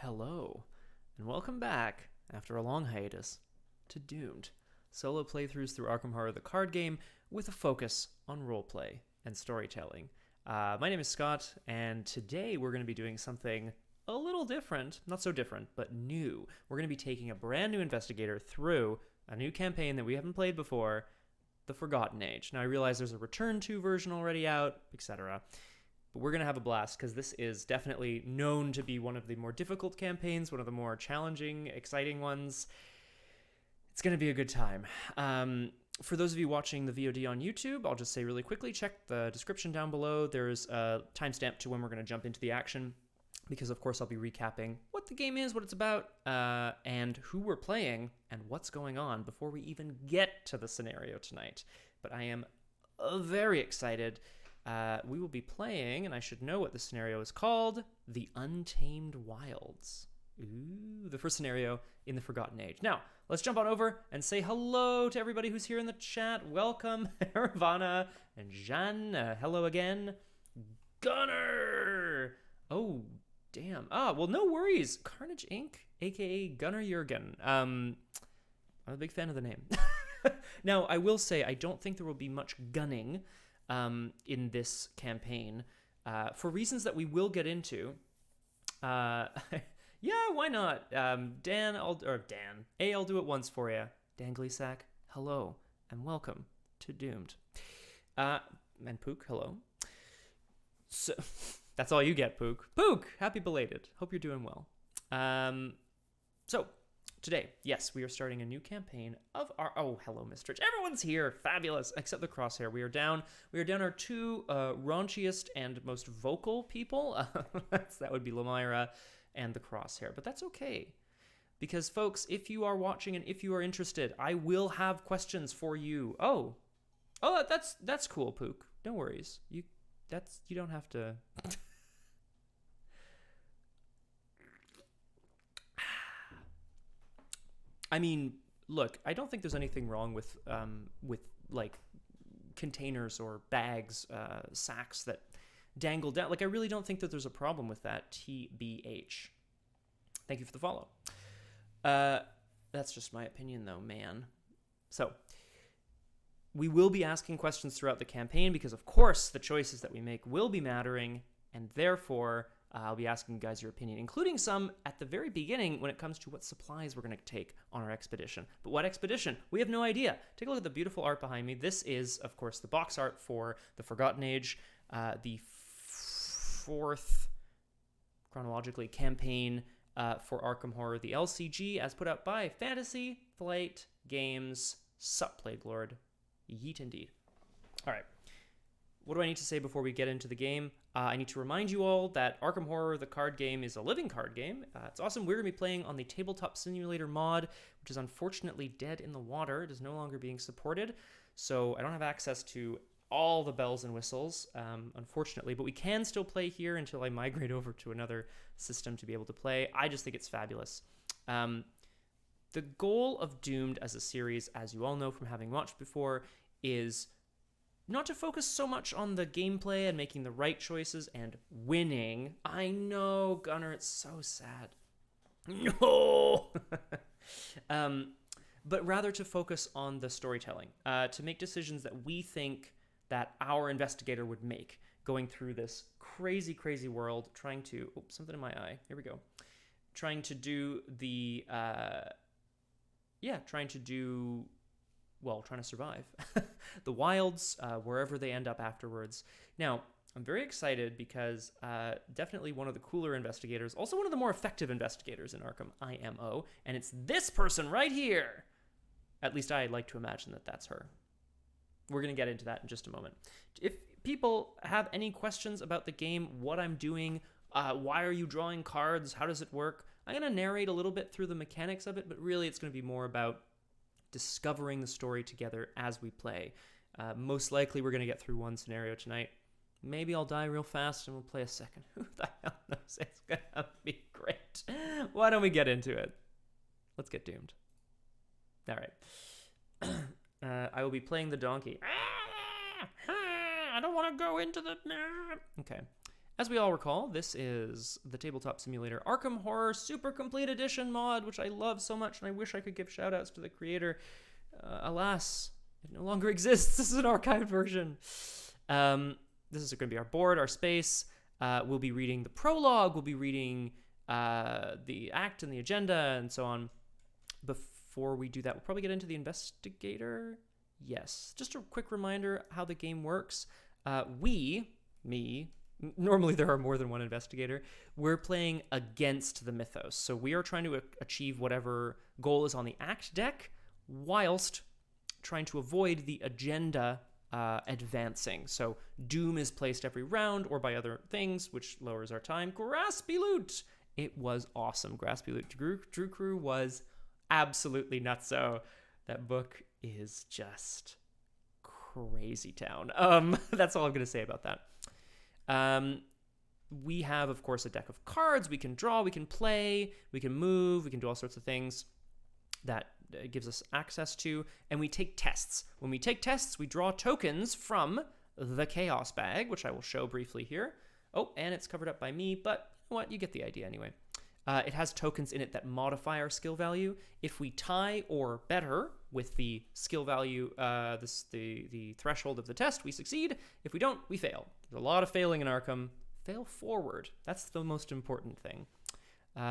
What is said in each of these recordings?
Hello, and welcome back, after a long hiatus, to Doomed, solo playthroughs through Arkham Horror the card game with a focus on roleplay and storytelling. My name is Scott, and today we're going to be doing something a little different, not so different, but new. We're going to be taking a brand new investigator through a new campaign that we haven't played before, The Forgotten Age. Now I realize there's a Return To version already out, etc., but we're going to have a blast because this is definitely known to be one of the more difficult campaigns, one of the more challenging, exciting ones. It's going to be a good time. For those of you watching the VOD on YouTube, I'll just say really quickly, check the description down below. There's a timestamp to when we're going to jump into the action because, of course, I'll be recapping what the game is, what it's about, and who we're playing and what's going on before we even get to the scenario tonight. But I am very excited. We will be playing, and I should know what the scenario is called, The Untamed Wilds. Ooh, the first scenario in The Forgotten Age. Now, let's jump on over and say hello to everybody who's here in the chat. Welcome, Ravana and Jeanne. Hello again. Gunnar! Oh, damn. Well, no worries. Carnage Inc., a.k.a. Gunnar Jurgen. I'm a big fan of the name. Now, I will say I don't think there will be much gunning in this campaign, for reasons that we will get into. Yeah, why not? I'll do it once for you. Dan Gleesack, hello, and welcome to Doomed. And Pook, hello. So, that's all you get, Pook. Pook, happy belated. Hope you're doing well. So, today, yes, we are starting a new campaign of our... Oh, hello, Mistrich. Everyone's here. Fabulous. Except the Crosshair. We are down our two raunchiest and most vocal people. That would be Lamyra and the Crosshair. But that's okay. Because, folks, if you are watching and if you are interested, I will have questions for you. Oh, that's cool, Pook. No worries. You don't have to... I mean, look, I don't think there's anything wrong with like containers or bags, sacks that dangle down. Like, I really don't think that there's a problem with that. TBH. Thank you for the follow. That's just my opinion, though, man. So, we will be asking questions throughout the campaign because, of course, the choices that we make will be mattering, and therefore... I'll be asking you guys your opinion, including some at the very beginning when it comes to what supplies we're going to take on our expedition. But what expedition? We have no idea. Take a look at the beautiful art behind me. This is, of course, the box art for The Forgotten Age, the fourth, chronologically, campaign for Arkham Horror, the LCG, as put out by Fantasy Flight Games. Sup, Plague Lord. Yeet indeed. All right. What do I need to say before we get into the game? I need to remind you all that Arkham Horror, the card game, is a living card game. It's awesome. We're going to be playing on the Tabletop Simulator mod, which is unfortunately dead in the water. It is no longer being supported, so I don't have access to all the bells and whistles, unfortunately, but we can still play here until I migrate over to another system to be able to play. I just think it's fabulous. The goal of Doomed as a series, as you all know from having watched before, is... not to focus so much on the gameplay and making the right choices and winning. I know, Gunnar, it's so sad. No! But rather to focus on the storytelling, to make decisions that we think that our investigator would make, going through this crazy, crazy world, trying to... Oh, something in my eye. Here we go. Trying to do the... trying to survive. The wilds, wherever they end up afterwards. Now, I'm very excited because definitely one of the cooler investigators, also one of the more effective investigators in Arkham, IMO, and it's this person right here. At least I like to imagine that that's her. We're going to get into that in just a moment. If people have any questions about the game, what I'm doing, why are you drawing cards, how does it work, I'm going to narrate a little bit through the mechanics of it, but really it's going to be more about discovering the story together as we play. Most likely we're going to get through one scenario tonight. Maybe I'll die real fast and we'll play a second. Who the hell knows? It's going to be great. Why don't we get into it? Let's get doomed. All right. I will be playing the donkey. I don't want to go into the... Okay. As we all recall, this is the tabletop simulator Arkham Horror Super Complete Edition mod, which I love so much, and I wish I could give shoutouts to the creator. Alas, it no longer exists. This is an archived version. This is going to be our board, our space. We'll be reading the prologue. We'll be reading the act and the agenda and so on. Before we do that, we'll probably get into the investigator. Yes. Just a quick reminder how the game works. Normally there are more than one investigator. We're playing against the mythos. So we are trying to achieve whatever goal is on the act deck, whilst trying to avoid the agenda advancing. So doom is placed every round or by other things, which lowers our time. Graspy Loot! It was awesome. Graspy Loot Drew Crew was absolutely nutso. That book is just crazy town. That's all I'm going to say about that. We have, of course, a deck of cards. We can draw, we can play, we can move, we can do all sorts of things that gives us access to, and we take tests. When we take tests, we draw tokens from the Chaos Bag, which I will show briefly here. Oh, and it's covered up by me, but what? You get the idea anyway. It has tokens in it that modify our skill value. If we tie or better with the skill value, the threshold of the test, we succeed. If we don't, we fail. There's a lot of failing in Arkham. Fail forward. That's the most important thing.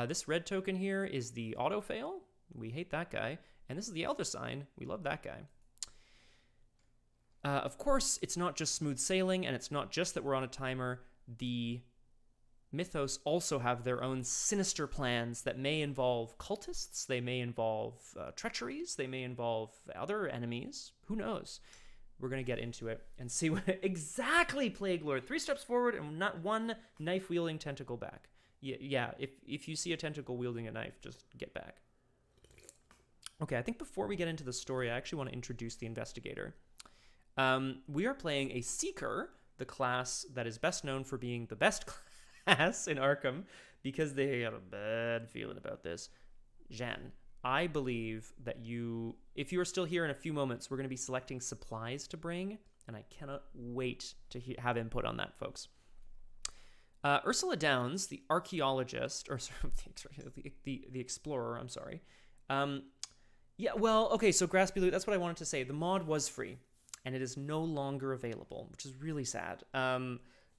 This red token here is the auto fail. We hate that guy. And this is the Elder Sign. We love that guy. Of course, it's not just smooth sailing, and it's not just that we're on a timer. The mythos also have their own sinister plans that may involve cultists, they may involve treacheries, they may involve other enemies. Who knows? We're going to get into it and see what exactly Plague Lord. 3 steps forward and not one knife-wielding tentacle back. Yeah, if you see a tentacle wielding a knife, just get back. Okay, I think before we get into the story, I actually want to introduce the investigator. We are playing a Seeker, the class that is best known for being the best class in Arkham, because they have a bad feeling about this. Jeanne, I believe that if you are still here in a few moments, we're going to be selecting supplies to bring, and I cannot wait to have input on that, folks. Ursula Downs, the archaeologist, or sorry, the explorer, I'm sorry. Yeah, well, okay, so Graspy Loot, that's what I wanted to say. The mod was free, and it is no longer available, which is really sad.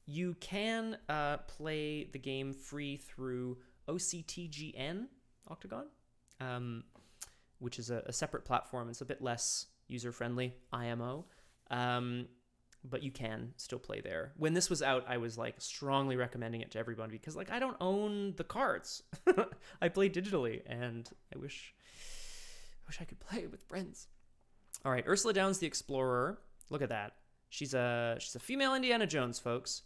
You can play the game free through OCTGN, Octagon, which is a separate platform. It's a bit less user-friendly, IMO, but you can still play there. When this was out, I was like strongly recommending it to everyone because like I don't own the cards. I play digitally, and I wish I could play with friends. All right, Ursula Downs, the explorer. Look at that. She's a female Indiana Jones, folks.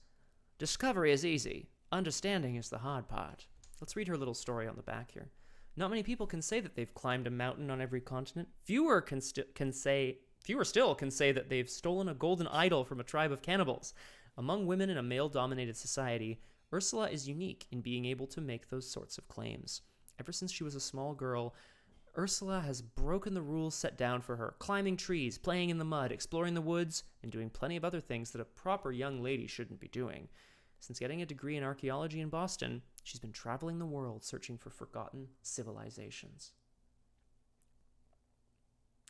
Discovery is easy. Understanding is the hard part. Let's read her little story on the back here. Not many people can say that they've climbed a mountain on every continent. Fewer still can say that they've stolen a golden idol from a tribe of cannibals. Among women in a male-dominated society, Ursula is unique in being able to make those sorts of claims. Ever since she was a small girl, Ursula has broken the rules set down for her, climbing trees, playing in the mud, exploring the woods, and doing plenty of other things that a proper young lady shouldn't be doing. Since getting a degree in archaeology in Boston, she's been traveling the world searching for forgotten civilizations.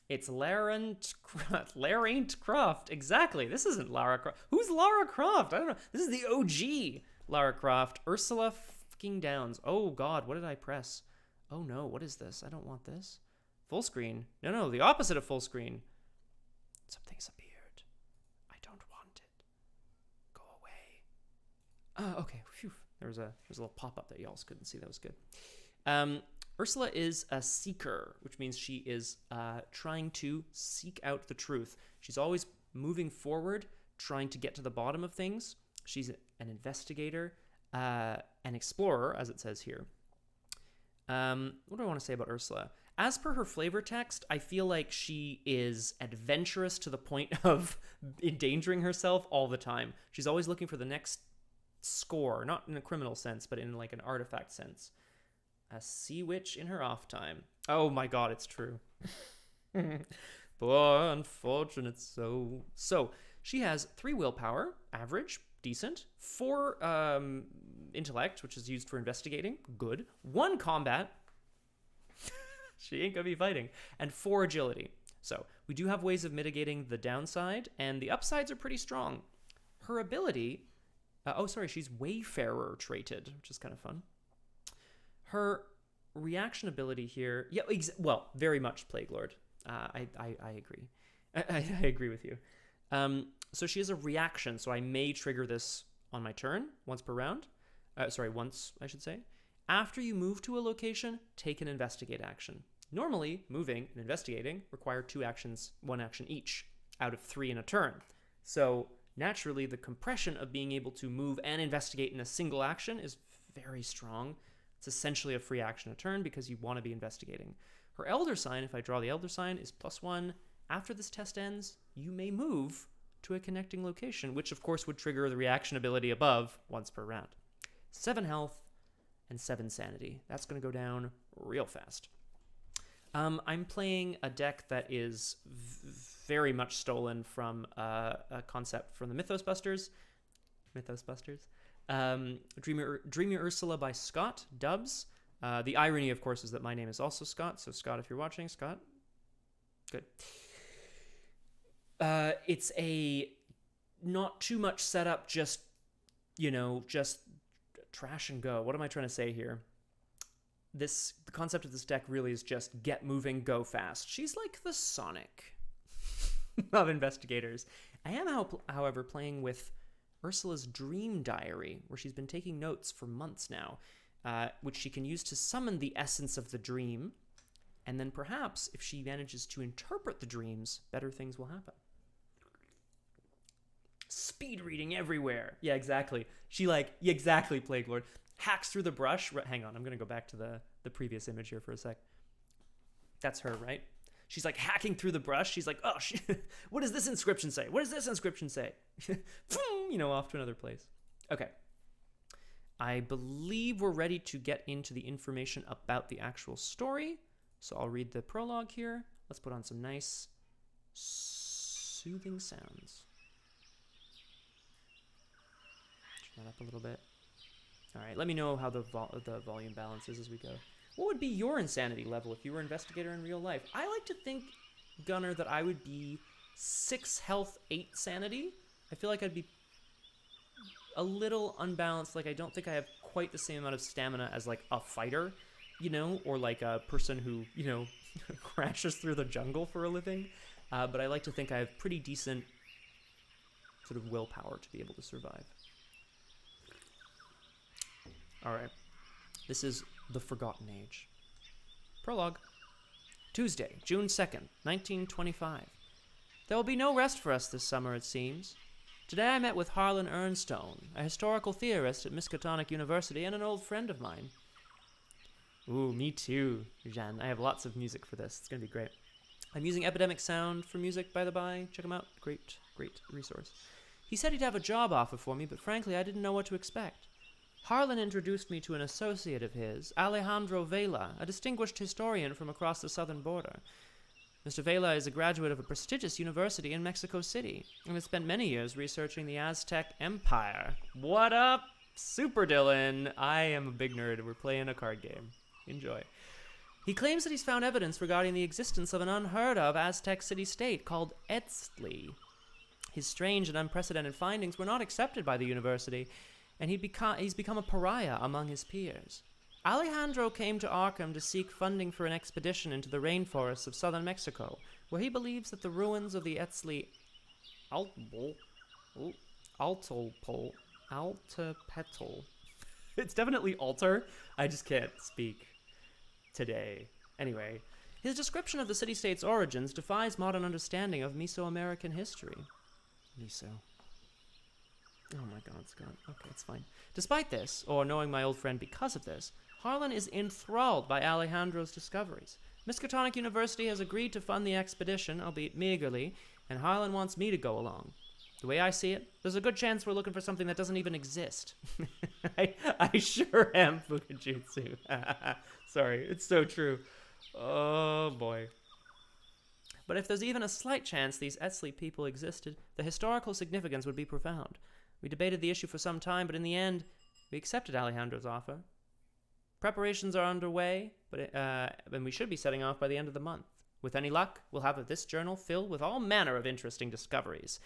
It's Lara Croft. Exactly. This isn't Lara Croft. Who's Lara Croft? I don't know. This is the OG Lara Croft. Ursula fucking Downs. Oh, God. What did I press? Oh, no. What is this? I don't want this. Full screen. No. The opposite of full screen. Something's appeared. I don't want it. Go away. Okay. Phew. There was a little pop-up that y'all couldn't see. That was good. Ursula is a seeker, which means she is trying to seek out the truth. She's always moving forward, trying to get to the bottom of things. She's an investigator, an explorer, as it says here. What do I want to say about Ursula? As per her flavor text, I feel like she is adventurous to the point of endangering herself all the time. She's always looking for the next score, not in a criminal sense, but in like an artifact sense. A sea witch in her off time. Oh my God, it's true. Poor unfortunate soul. So she has 3 willpower, average, decent. 4 intellect, which is used for investigating, good. 1 combat, she ain't gonna be fighting, and 4 agility. So we do have ways of mitigating the downside, and the upsides are pretty strong. Her ability, she's Wayfarer traded, which is kind of fun. Her reaction ability here, very much Plague Lord. I agree. I agree with you. So she has a reaction, so I may trigger this on my turn once per round. Once, I should say. After you move to a location, take an investigate action. Normally, moving and investigating require 2 actions, 1 action each, out of 3 in a turn. So naturally, the compression of being able to move and investigate in a single action is very strong. It's essentially a free action a turn because you want to be investigating. Her Elder Sign, if I draw the Elder Sign, is +1. After this test ends, you may move to a connecting location, which of course would trigger the reaction ability above once per round. 7 health and 7 sanity. That's going to go down real fast. I'm playing a deck that is very much stolen from a concept from the Mythos Busters. Dreamy Ursula by Scott Dubs. The irony, of course, is that my name is also Scott. So Scott, if you're watching, Scott, good. It's a not too much setup, just trash and go. What am I trying to say here? The concept of this deck really is just get moving, go fast. She's like the Sonic of investigators. I am, however, playing with Ursula's Dream Diary, where she's been taking notes for months now, which she can use to summon the essence of the dream. And then perhaps, if she manages to interpret the dreams, better things will happen. Speed reading everywhere. Yeah, exactly. Exactly, Plague Lord. Hacks through the brush. Hang on, I'm going to go back to the previous image here for a sec. That's her, right? She's like hacking through the brush. She's like, oh, what does this inscription say? What does this inscription say? Off to another place. Okay. I believe we're ready to get into the information about the actual story. So I'll read the prologue here. Let's put on some nice, soothing sounds. Turn that up a little bit. All right, let me know how the volume balance is as we go. What would be your insanity level if you were an investigator in real life? I like to think, Gunnar, that I would be 6 health, 8 sanity. I feel like I'd be a little unbalanced. Like, I don't think I have quite the same amount of stamina as, like, a fighter, or like a person who, crashes through the jungle for a living. But I like to think I have pretty decent sort of willpower to be able to survive. All right. This is The Forgotten Age. Prologue. Tuesday, June 2nd, 1925. There will be no rest for us this summer, it seems. Today I met with Harlan Ernstone, a historical theorist at Miskatonic University and an old friend of mine. Ooh, me too, Jan. I have lots of music for this. It's going to be great. I'm using Epidemic Sound for music, by the by. Check them out. Great, great resource. He said he'd have a job offer for me, but frankly, I didn't know what to expect. Harlan introduced me to an associate of his, Alejandro Vela, a distinguished historian from across the southern border. Mr. Vela is a graduate of a prestigious university in Mexico City and has spent many years researching the Aztec Empire. What up, Super Dylan? I am a big nerd. We're playing a card game. Enjoy. He claims that he's found evidence regarding the existence of an unheard-of Aztec city-state called Etzli. His strange and unprecedented findings were not accepted by the university, and he's become a pariah among his peers. Alejandro came to Arkham to seek funding for an expedition into the rainforests of southern Mexico, where he believes that the ruins of the Etzli Altepetl. It's definitely altar. I just can't speak today. Anyway, his description of the city-state's origins defies modern understanding of Mesoamerican history. Meso. Oh my god, Scott. Okay, it's fine. Despite this, or knowing my old friend because of this, Harlan is enthralled by Alejandro's discoveries. Miskatonic University has agreed to fund the expedition, albeit meagerly, and Harlan wants me to go along. The way I see it, there's a good chance we're looking for something that doesn't even exist. I sure am, Fukujutsu. Sorry, it's so true. Oh boy. But if there's even a slight chance these Etzli people existed, the historical significance would be profound. We debated the issue for some time, but in the end, we accepted Alejandro's offer. Preparations are underway, and we should be setting off by the end of the month. With any luck, we'll have this journal filled with all manner of interesting discoveries.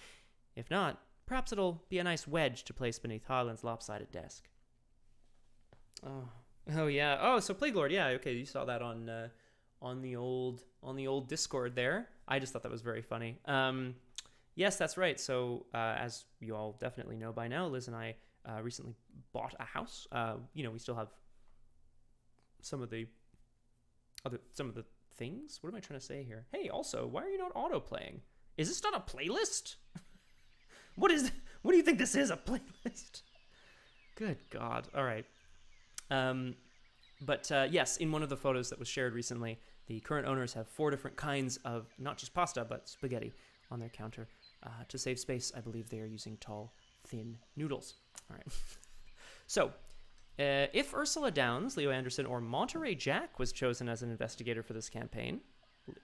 If not, perhaps it'll be a nice wedge to place beneath Harlan's lopsided desk. Oh yeah. Oh, so Plague Lord. Yeah. Okay, you saw that on the old Discord there. I just thought that was very funny. Yes, that's right. So as you all definitely know by now, Liz and I recently bought a house. We still have some of the things. What am I trying to say here? Hey, also, why are you not auto-playing? Is this not a playlist? What do you think this is, a playlist? Good God. All right. Yes, in one of the photos that was shared recently, the current owners have 4 different kinds of, not just pasta, but spaghetti on their counter. To save space, I believe they are using tall, thin noodles. All right. So, if Ursula Downs, Leo Anderson, or Monterey Jack was chosen as an investigator for this campaign,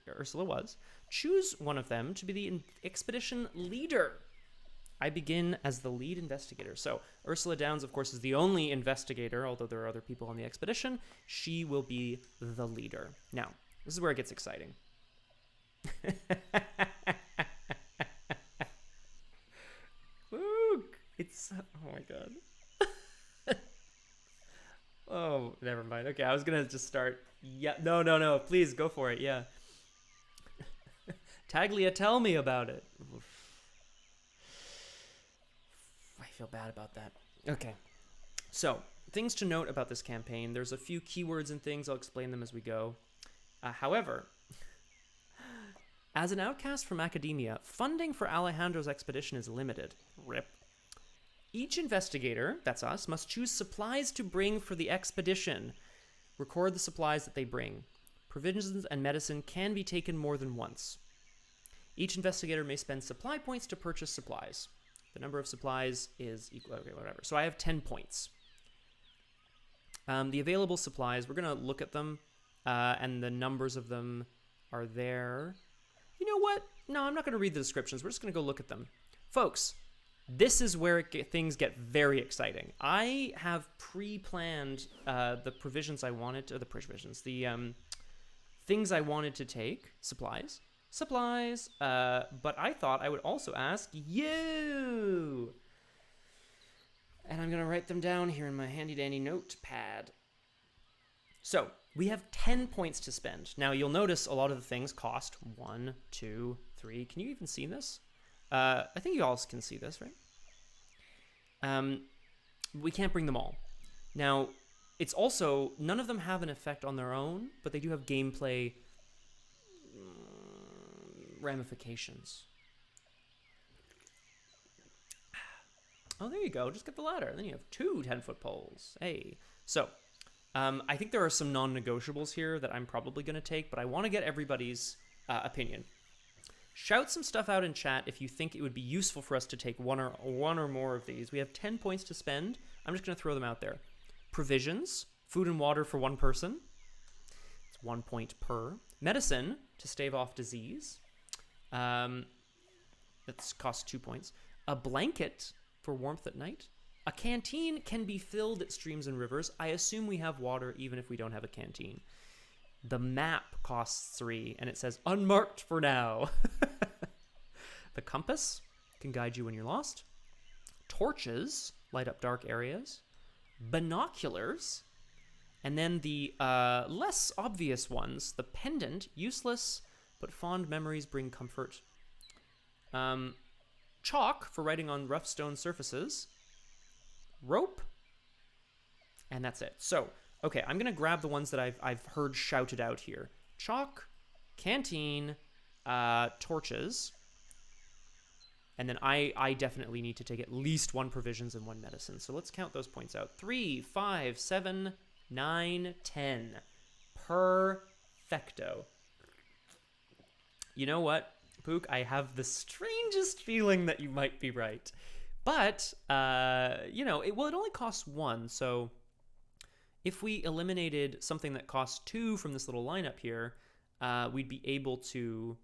Ursula was, choose one of them to be the expedition leader. I begin as the lead investigator. So Ursula Downs, of course, is the only investigator, although there are other people on the expedition. She will be the leader. Now, this is where it gets exciting. Luke! Oh my God. Oh, never mind. Okay, I was going to just start. Yeah, no. Please, go for it. Yeah. Taglia, tell me about it. I feel bad about that. Okay. So, things to note about this campaign. There's a few keywords and things. I'll explain them as we go. However, as an outcast from academia, funding for Alejandro's expedition is limited. RIP. Each investigator, that's us, must choose supplies to bring for the expedition. Record the supplies that they bring. Provisions and medicine can be taken more than once. Each investigator may spend supply points to purchase supplies. The number of supplies is equal, okay, whatever. So I have 10 points. The available supplies, we're going to look at them, and the numbers of them are there. You know what? No, I'm not going to read the descriptions. We're just going to go look at them. Folks, this is where things get very exciting. I have pre-planned the provisions I wanted to, the things I wanted to take, supplies, but I thought I would also ask you. And I'm going to write them down here in my handy-dandy notepad. So, we have 10 points to spend. Now, you'll notice a lot of the things cost 1, 2, 3. Can you even see this? I think you all can see this, right? We can't bring them all. Now, it's also, none of them have an effect on their own, but they do have gameplay ramifications. Oh, there you go. Just get the ladder. Then you have 2 10-foot poles. Hey. So, I think there are some non-negotiables here that I'm probably going to take, but I want to get everybody's opinion. Shout some stuff out in chat if you think it would be useful for us to take one or more of these. We have 10 points to spend. I'm just going to throw them out there. Provisions, food and water for 1 person. It's 1 point per. Medicine to stave off disease. That's cost 2 points. A blanket for warmth at night. A canteen can be filled at streams and rivers. I assume we have water even if we don't have a canteen. The map costs 3, and it says unmarked for now. The compass can guide you when you're lost. Torches light up dark areas. Binoculars. And then the less obvious ones, the pendant, useless, but fond memories bring comfort. Chalk for writing on rough stone surfaces. Rope. And that's it. So, okay, I'm going to grab the ones that I've heard shouted out here. Chalk, canteen, torches. And then I definitely need to take at least 1 provisions and 1 medicine. So let's count those points out. 3, 5, 7, 9, 10. Perfecto. You know what, Pook? I have the strangest feeling that you might be right. But, it only costs 1, so if we eliminated something that costs 2 from this little lineup here, we'd be able to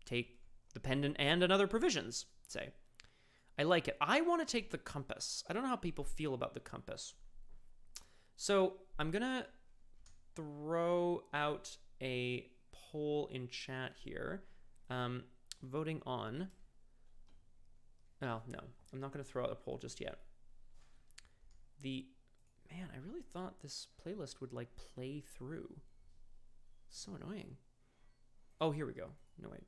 take the pendant and another provisions, say. I like it. I want to take the compass. I don't know how people feel about the compass. So I'm going to throw out a poll in chat here. Voting on... Oh, no. I'm not going to throw out a poll just yet. Man, I really thought this playlist would, like, play through. So annoying. Oh, here we go. No, wait.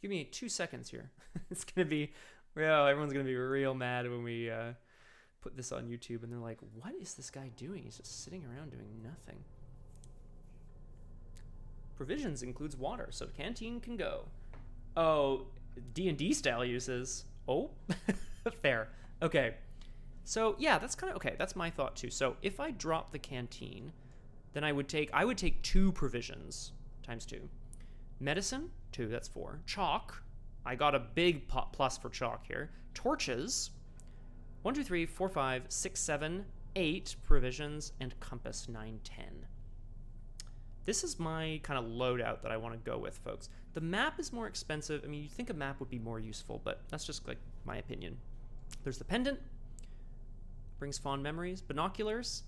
Give me 2 seconds here. It's going to be... Well, everyone's going to be real mad when we put this on YouTube, and they're like, what is this guy doing? He's just sitting around doing nothing. Provisions includes water, so the canteen can go. Oh, D&D style uses. Oh, fair. Okay. So, yeah, that's kind of... Okay, that's my thought, too. So, if I drop the canteen, then I would take 2 provisions times 2. Medicine, 2, that's 4. Chalk, I got a big plus for chalk here. Torches, 1, 2, 3, 4, 5, 6, 7, 8 provisions, and compass, 9, 10. This is my kind of loadout that I want to go with, folks. The map is more expensive. I mean, you'd think a map would be more useful, but that's just like my opinion. There's the pendant, brings fond memories. Binoculars,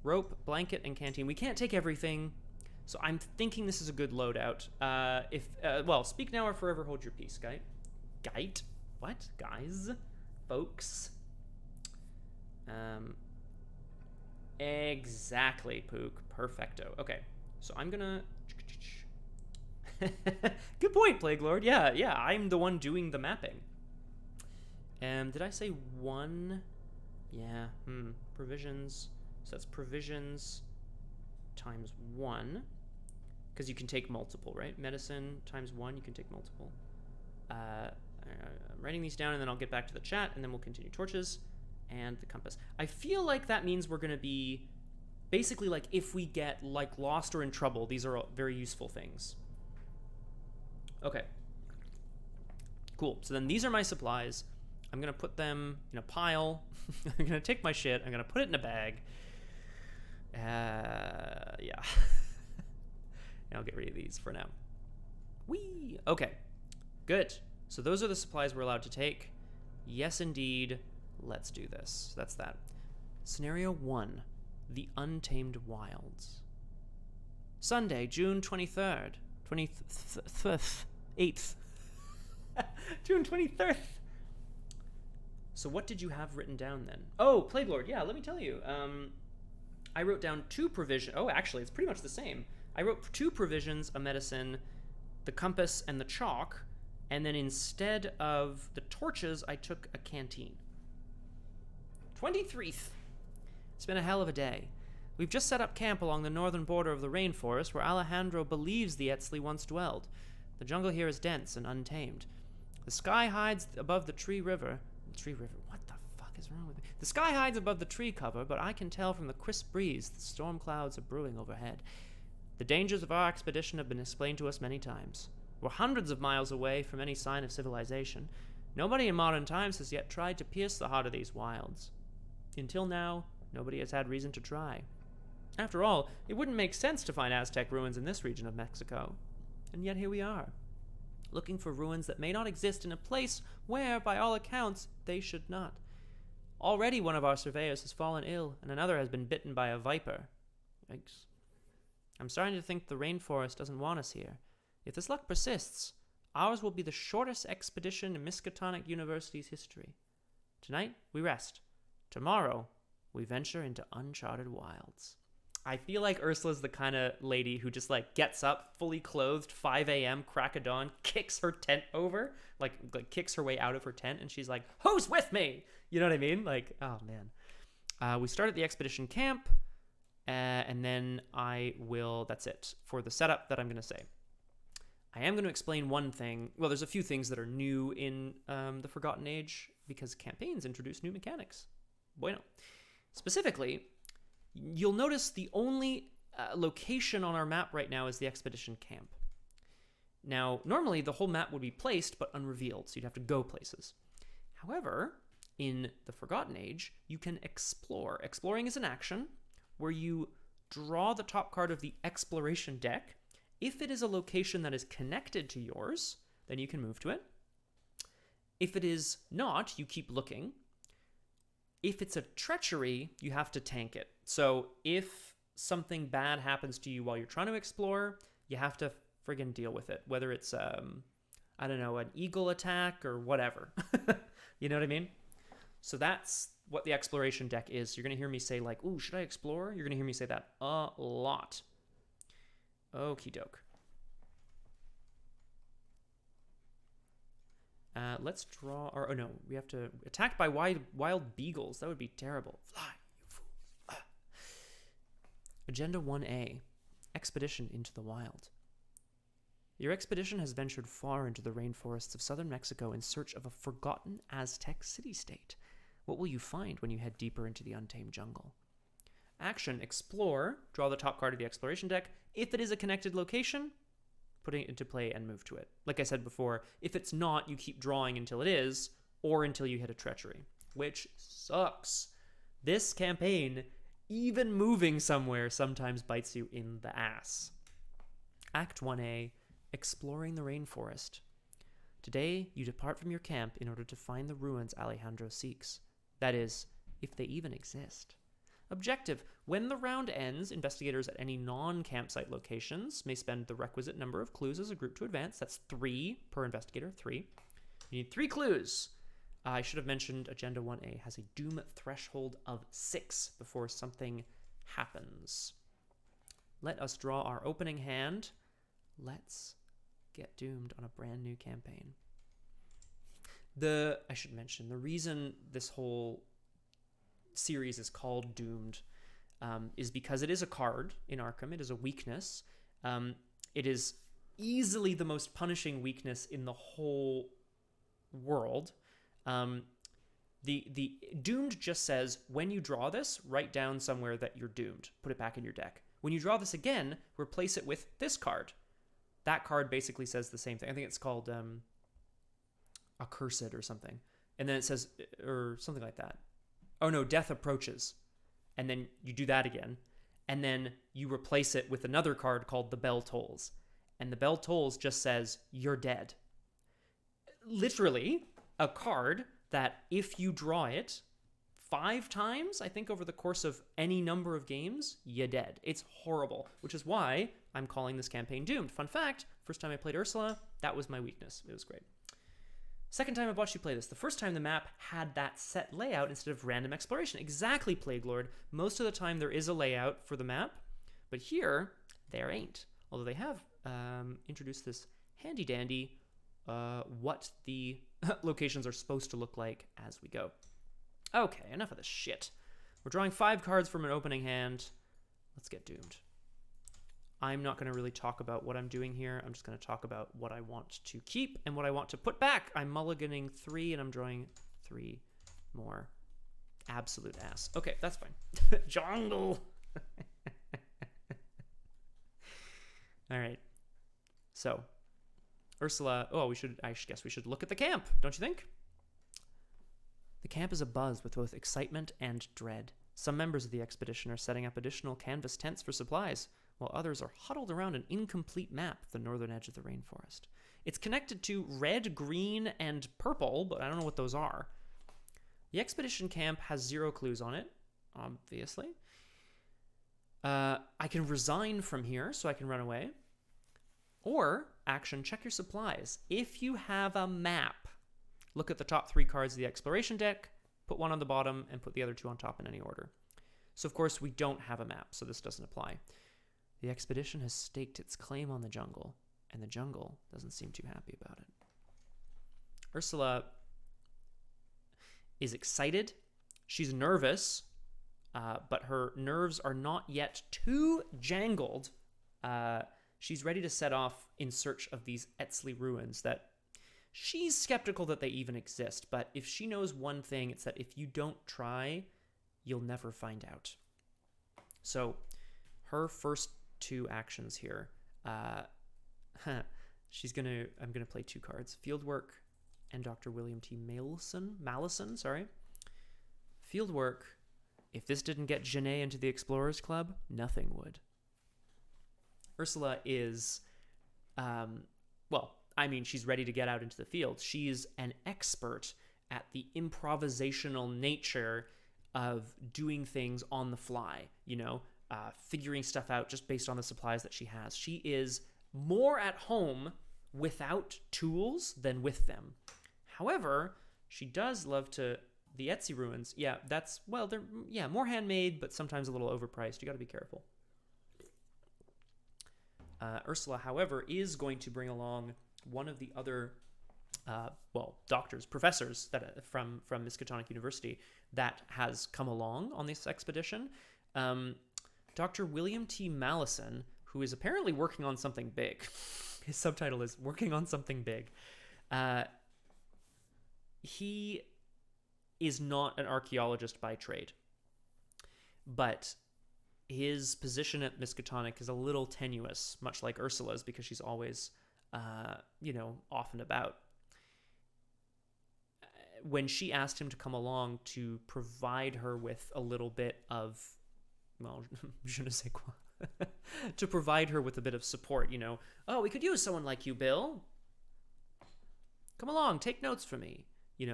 rope, blanket, and canteen. We can't take everything, so I'm thinking this is a good loadout. Well, speak now or forever hold your peace, guy. Guide? What? Guys? Folks? Exactly, Pook. Perfecto. Okay, so I'm gonna... Good point, Plague Lord. Yeah, I'm the one doing the mapping. Did I say 1? Yeah, provisions. So that's provisions times 1. Because you can take multiple, right? Medicine times 1, you can take multiple. I'm writing these down, and then I'll get back to the chat, and then we'll continue. Torches and the compass. I feel like that means we're going to be... Basically, like, if we get, like, lost or in trouble, these are all very useful things. Okay. Cool. So then these are my supplies. I'm going to put them in a pile. I'm going to take my shit. I'm going to put it in a bag. Yeah. And I'll get rid of these for now. Whee! Okay. Good. So those are the supplies we're allowed to take. Yes, indeed. Let's do this. That's that. Scenario 1. The Untamed Wilds. Sunday, June 23rd. 8th. June 23rd. So what did you have written down then? Oh, Plague Lord. Yeah, let me tell you. I wrote down 2 provisions. Oh, actually, it's pretty much the same. I wrote 2 provisions, a medicine, the compass, and the chalk. And then instead of the torches, I took a canteen. 23th. It's been a hell of a day. We've just set up camp along the northern border of the rainforest where Alejandro believes the Etzli once dwelled. The jungle here is dense and untamed. The sky hides above the tree river. What the fuck is wrong with me? The sky hides above the tree cover, but I can tell from the crisp breeze that storm clouds are brewing overhead. The dangers of our expedition have been explained to us many times. We're hundreds of miles away from any sign of civilization. Nobody in modern times has yet tried to pierce the heart of these wilds. Until now, nobody has had reason to try. After all, it wouldn't make sense to find Aztec ruins in this region of Mexico. And yet here we are, looking for ruins that may not exist in a place where, by all accounts, they should not. Already one of our surveyors has fallen ill, and another has been bitten by a viper. Yikes. I'm starting to think the rainforest doesn't want us here. If this luck persists, ours will be the shortest expedition in Miskatonic University's history. Tonight, we rest. Tomorrow, we venture into uncharted wilds. I feel like Ursula's the kind of lady who just, like, gets up, fully clothed, 5 a.m., crack of dawn, kicks her tent over, like kicks her way out of her tent, and she's like, who's with me? You know what I mean? Like, oh, man. We start at the expedition camp, and then that's it for the setup that I'm going to say. I am going to explain one thing. Well, there's a few things that are new in the Forgotten Age, because campaigns introduce new mechanics. Bueno. Specifically, you'll notice the only location on our map right now is the expedition camp. Now, normally the whole map would be placed but unrevealed, so you'd have to go places. However, in the Forgotten Age, you can explore. Exploring is an action where you draw the top card of the exploration deck, If it is a location that is connected to yours, then you can move to it. If it is not, you keep looking. If it's a treachery, you have to tank it. So if something bad happens to you while you're trying to explore, you have to friggin' deal with it. Whether it's, I don't know, an eagle attack or whatever. You know what I mean? So that's what the exploration deck is. You're going to hear me say like, ooh, should I explore? You're going to hear me say that a lot. Okie doke. Let's draw, or oh no, we have to attack by wild beagles. That would be terrible. Fly, you fools. Ah. Agenda 1A, expedition into the wild. Your expedition has ventured far into the rainforests of southern Mexico in search of a forgotten Aztec city-state. What will you find when you head deeper into the untamed jungle? Action, explore, draw the top card of the exploration deck. If it is a connected location, putting it into play and move to it. Like I said before, if it's not, you keep drawing until it is, or until you hit a treachery, which sucks. This campaign, even moving somewhere, sometimes bites you in the ass. Act 1A, exploring the rainforest. Today, you depart from your camp in order to find the ruins Alejandro seeks. That is, if they even exist. Objective. When the round ends, investigators at any non-campsite locations may spend the requisite number of clues as a group to advance. That's 3 per investigator, 3. You need 3 clues. I should have mentioned Agenda 1A has a doom threshold of 6 before something happens. Let us draw our opening hand. Let's get doomed on a brand new campaign. I should mention, the reason this whole series is called Doomed is because it is a card in Arkham. It is a weakness. It is easily the most punishing weakness in the whole world. The Doomed just says, when you draw this, write down somewhere that you're doomed. Put it back in your deck. When you draw this again, replace it with this card. That card basically says the same thing. I think it's called accursed or something. And then it says, or something like that. Oh no, death approaches. And then you do that again. And then you replace it with another card called the bell tolls. And the bell tolls just says, you're dead. Literally, a card that if you draw it 5 times, I think over the course of any number of games, you're dead. It's horrible, which is why I'm calling this campaign Doomed. Fun fact, first time I played Ursula, that was my weakness. It was great. Second time I've watched you play this. The first time the map had that set layout instead of random exploration. Exactly, Plague Lord. Most of the time there is a layout for the map, but here there ain't. Although they have introduced this handy-dandy what the locations are supposed to look like as we go. Okay, enough of this shit. We're drawing 5 cards from an opening hand. Let's get doomed. I'm not going to really talk about what I'm doing here. I'm just going to talk about what I want to keep and what I want to put back. I'm mulliganing 3 and I'm drawing 3 more. Absolute ass. Okay, that's fine. Jungle. All right. So, Ursula. Oh, I guess we should look at the camp, don't you think? The camp is abuzz with both excitement and dread. Some members of the expedition are setting up additional canvas tents for supplies, while others are huddled around an incomplete map of the northern edge of the rainforest. It's connected to red, green, and purple, but I don't know what those are. The expedition camp has 0 clues on it, obviously. I can resign from here, so I can run away. Or, action, check your supplies. If you have a map, look at the top 3 cards of the exploration deck, put 1 on the bottom, and put the other 2 on top in any order. So, of course, we don't have a map, so this doesn't apply. The expedition has staked its claim on the jungle, and the jungle doesn't seem too happy about it. Ursula is excited. She's nervous, but her nerves are not yet too jangled. She's ready to set off in search of these Etzli ruins that she's skeptical that they even exist. But if she knows one thing, it's that if you don't try, you'll never find out. So her first 2 actions here. I'm gonna play 2 cards. Fieldwork and Dr. William T. Mallison, sorry. Fieldwork. If this didn't get Genet into the Explorers Club, nothing would. Ursula is Well, I mean, she's ready to get out into the field. She's an expert at the improvisational nature of doing things on the fly, figuring stuff out just based on the supplies that she has. She is more at home without tools than with them. However, she does love the Etsy ruins. Yeah, they're more handmade, but sometimes a little overpriced. You got to be careful. Ursula, however, is going to bring along one of the other, professors from Miskatonic University that has come along on this expedition. Dr. William T. Mallison, who is apparently working on something big. His subtitle is "Working on Something Big." He is not an archaeologist by trade, but his position at Miskatonic is a little tenuous, much like Ursula's, because she's always, off and about. When she asked him to come along to provide her with a little bit of, je ne sais quoi, to provide her with a bit of support, oh, we could use someone like you, Bill. Come along, take notes for me.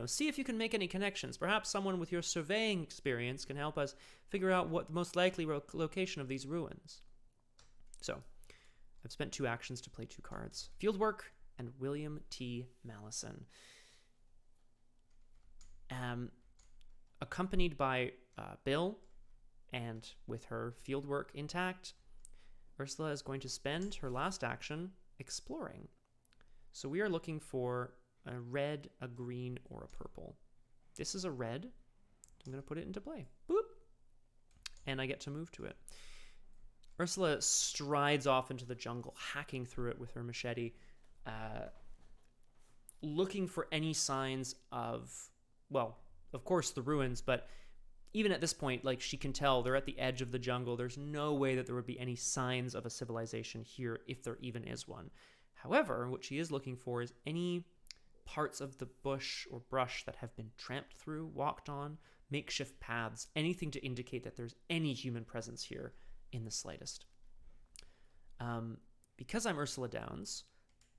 See if you can make any connections. Perhaps someone with your surveying experience can help us figure out what the most likely location of these ruins. So, I've spent 2 actions to play 2 cards. Fieldwork and William T. Mallison. Accompanied by Bill, and with her fieldwork intact, Ursula is going to spend her last action exploring. So we are looking for a red, a green, or a purple. This is a red. I'm going to put it into play. Boop! And I get to move to it. Ursula strides off into the jungle, hacking through it with her machete, looking for any signs of, of course, the ruins, but even at this point, she can tell they're at the edge of the jungle. There's no way that there would be any signs of a civilization here, if there even is one. However, what she is looking for is any parts of the bush or brush that have been tramped through, walked on, makeshift paths, anything to indicate that there's any human presence here in the slightest. Because I'm Ursula Downs,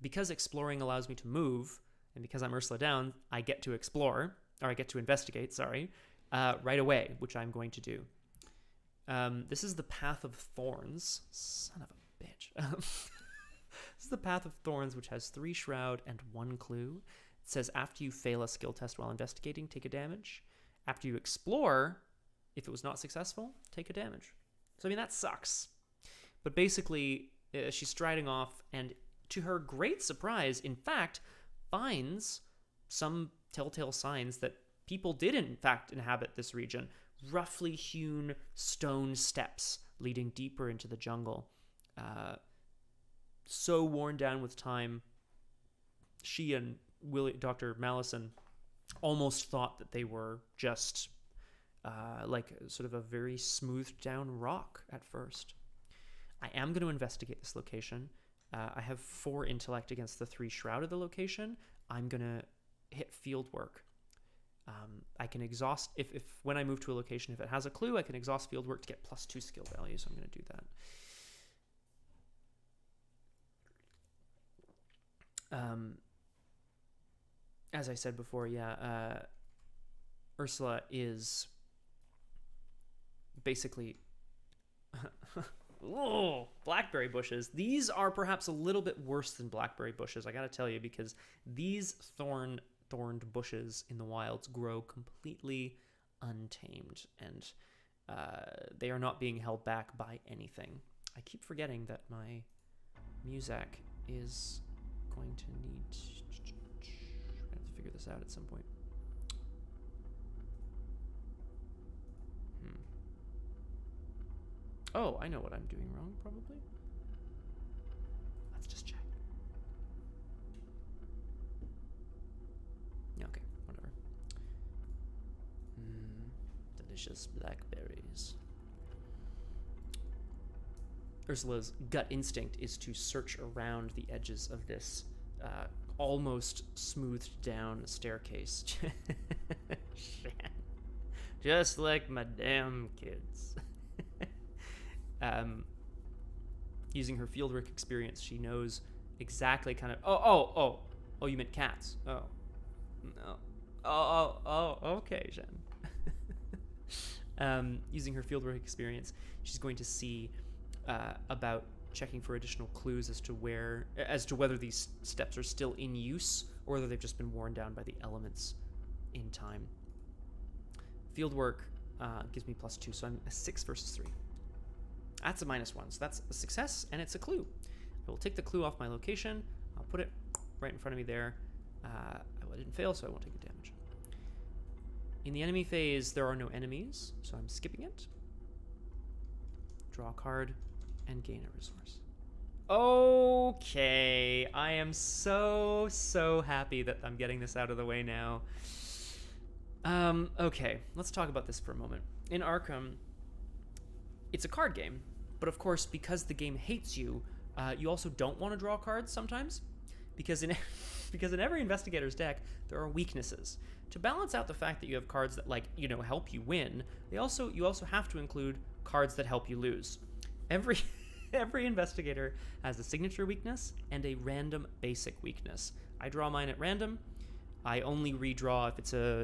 because exploring allows me to move, and because I'm Ursula Downs, I get to investigate, right away, which I'm going to do. This is the Path of Thorns. Son of a bitch. This is the Path of Thorns, which has 3 shroud and 1 clue. It says after you fail a skill test while investigating, take a damage. After you explore, if it was not successful, take a damage. So, that sucks. But basically, she's striding off, and to her great surprise, in fact, finds some telltale signs that people did, in fact, inhabit this region. Roughly hewn stone steps leading deeper into the jungle. So worn down with time, she and Dr. Mallison almost thought that they were just sort of a very smoothed down rock at first. I am going to investigate this location. I have 4 intellect against the 3 shroud of the location. I'm going to hit field work. I can exhaust, if when I move to a location, if it has a clue, I can exhaust field work to get +2 skill value, so I'm going to do that. As I said before, Ursula is basically blackberry bushes. These are perhaps a little bit worse than blackberry bushes, I gotta tell you, because these thorned bushes in the wilds grow completely untamed, and they are not being held back by anything. I keep forgetting that my Muzak is going to need... I have to figure this out at some point. Oh, I know what I'm doing wrong, probably. Let's just check. Okay, whatever. Delicious blackberries. Ursula's gut instinct is to search around the edges of this almost smoothed down staircase. Just like my damn kids. Using her fieldwork experience, she knows exactly kind of... Oh, you meant cats. Oh. No. Okay, Jen. Using her fieldwork experience, she's going to see about checking for additional clues as to whether these steps are still in use or whether they've just been worn down by the elements in time. Fieldwork gives me +2, so I'm a 6 versus 3. That's a -1, so that's a success, and it's a clue. I will take the clue off my location. I'll put it right in front of me there. I didn't fail, so I won't take a damage. In the enemy phase, there are no enemies, so I'm skipping it. Draw a card and gain a resource. Okay, I am so happy that I'm getting this out of the way now. Okay, let's talk about this for a moment. In Arkham, it's a card game, but of course, because the game hates you, you also don't want to draw cards sometimes, because in every investigator's deck, there are weaknesses. To balance out the fact that you have cards that, like, you know, help you win, you also have to include cards that help you lose. Every investigator has a signature weakness and a random basic weakness. I draw mine at random. I only redraw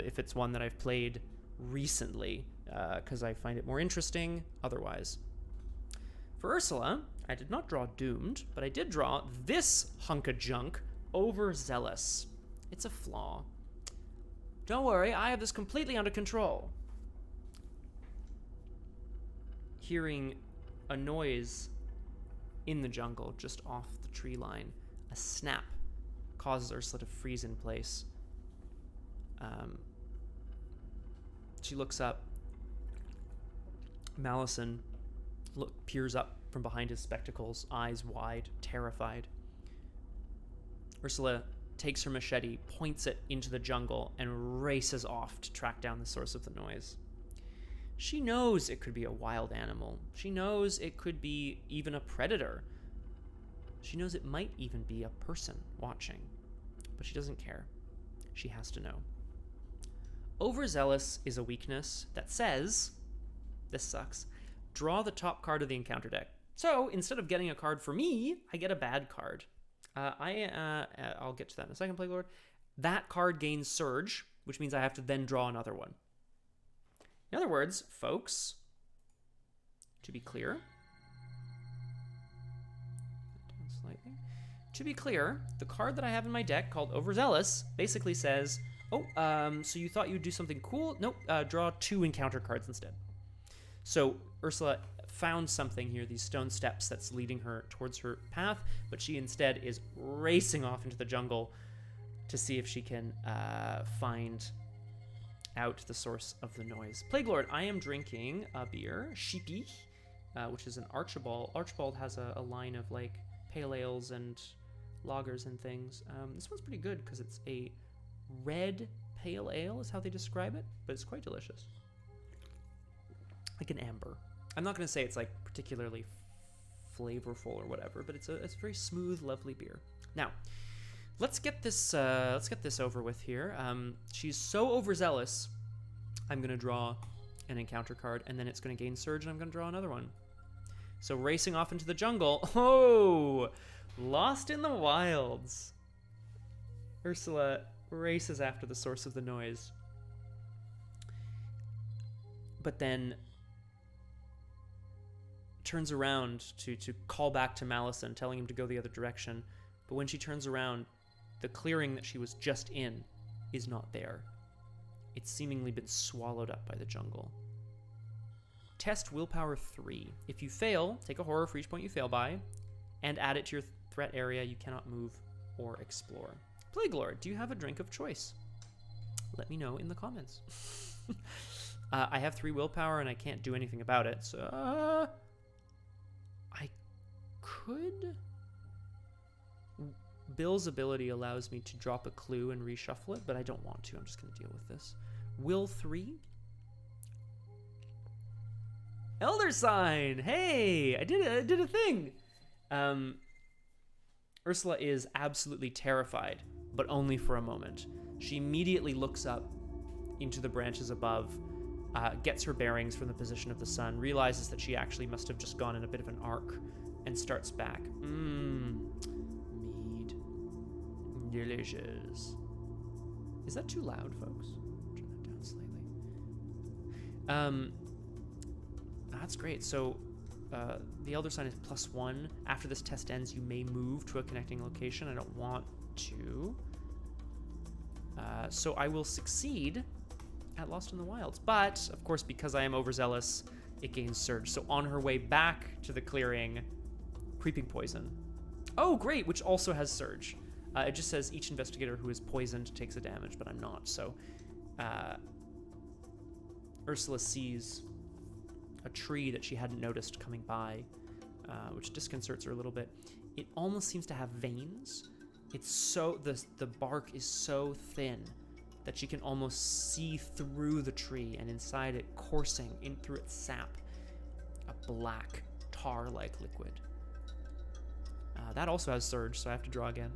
if it's one that I've played recently, because I find it more interesting otherwise. For Ursula, I did not draw Doomed, but I did draw this hunk of junk, Overzealous. It's a flaw. Don't worry, I have this completely under control. Hearing a noise in the jungle just off the tree line, a snap causes Ursula to freeze in place. She looks up. Malison peers up from behind his spectacles, eyes wide, terrified. Ursula takes her machete, points it into the jungle, and races off to track down the source of the noise. She knows it could be a wild animal. She knows it could be even a predator. She knows it might even be a person watching. But she doesn't care. She has to know. Overzealous is a weakness that says, this sucks, draw the top card of the encounter deck. So instead of getting a card for me, I get a bad card. I'll get to that in a second, Plague Lord. That card gains Surge, which means I have to then draw another one. In other words, folks, to be clear, the card that I have in my deck called Overzealous basically says, so you thought you'd do something cool? Nope, draw 2 encounter cards instead. So Ursula found something here, these stone steps that's leading her towards her path, but she instead is racing off into the jungle to see if she can find out the source of the noise. Plague Lord, I am drinking a beer, Sheepy, which is an Archibald. Archibald has a line of like pale ales and lagers and things. This one's pretty good because it's a red pale ale is how they describe it, but it's quite delicious. Like an amber. I'm not going to say it's like particularly flavorful or whatever, but it's a very smooth, lovely beer. Now, let's get this over with here. She's so overzealous, I'm going to draw an encounter card, and then it's going to gain Surge, and I'm going to draw another one. So racing off into the jungle. Oh, lost in the wilds. Ursula races after the source of the noise, but then turns around to call back to Malison, telling him to go the other direction. But when she turns around, the clearing that she was just in is not there. It's seemingly been swallowed up by the jungle. Test willpower 3. If you fail, take a horror for each point you fail by, and add it to your threat area. You cannot move or explore. Plague Lord, do you have a drink of choice? Let me know in the comments. I have 3 willpower and I can't do anything about it, so I could. Bill's ability allows me to drop a clue and reshuffle it, but I don't want to. I'm just going to deal with this. Will 3. Elder Sign! Hey! I did a thing! Ursula is absolutely terrified, but only for a moment. She immediately looks up into the branches above, gets her bearings from the position of the sun, realizes that she actually must have just gone in a bit of an arc, and starts back. Me. Delicious. Is that too loud, folks? Turn that down slightly. That's great. So the Elder Sign is +1. After this test ends, you may move to a connecting location. I don't want to. So I will succeed at Lost in the Wilds. But, of course, because I am overzealous, it gains Surge. So on her way back to the clearing, Creeping Poison. Oh, great, which also has Surge. It just says each investigator who is poisoned takes a damage, but I'm not. So Ursula sees a tree that she hadn't noticed coming by, which disconcerts her a little bit. It almost seems to have veins. It's so, the bark is so thin that she can almost see through the tree, and inside it, coursing in through its sap, a black tar-like liquid. That also has Surge, so I have to draw again.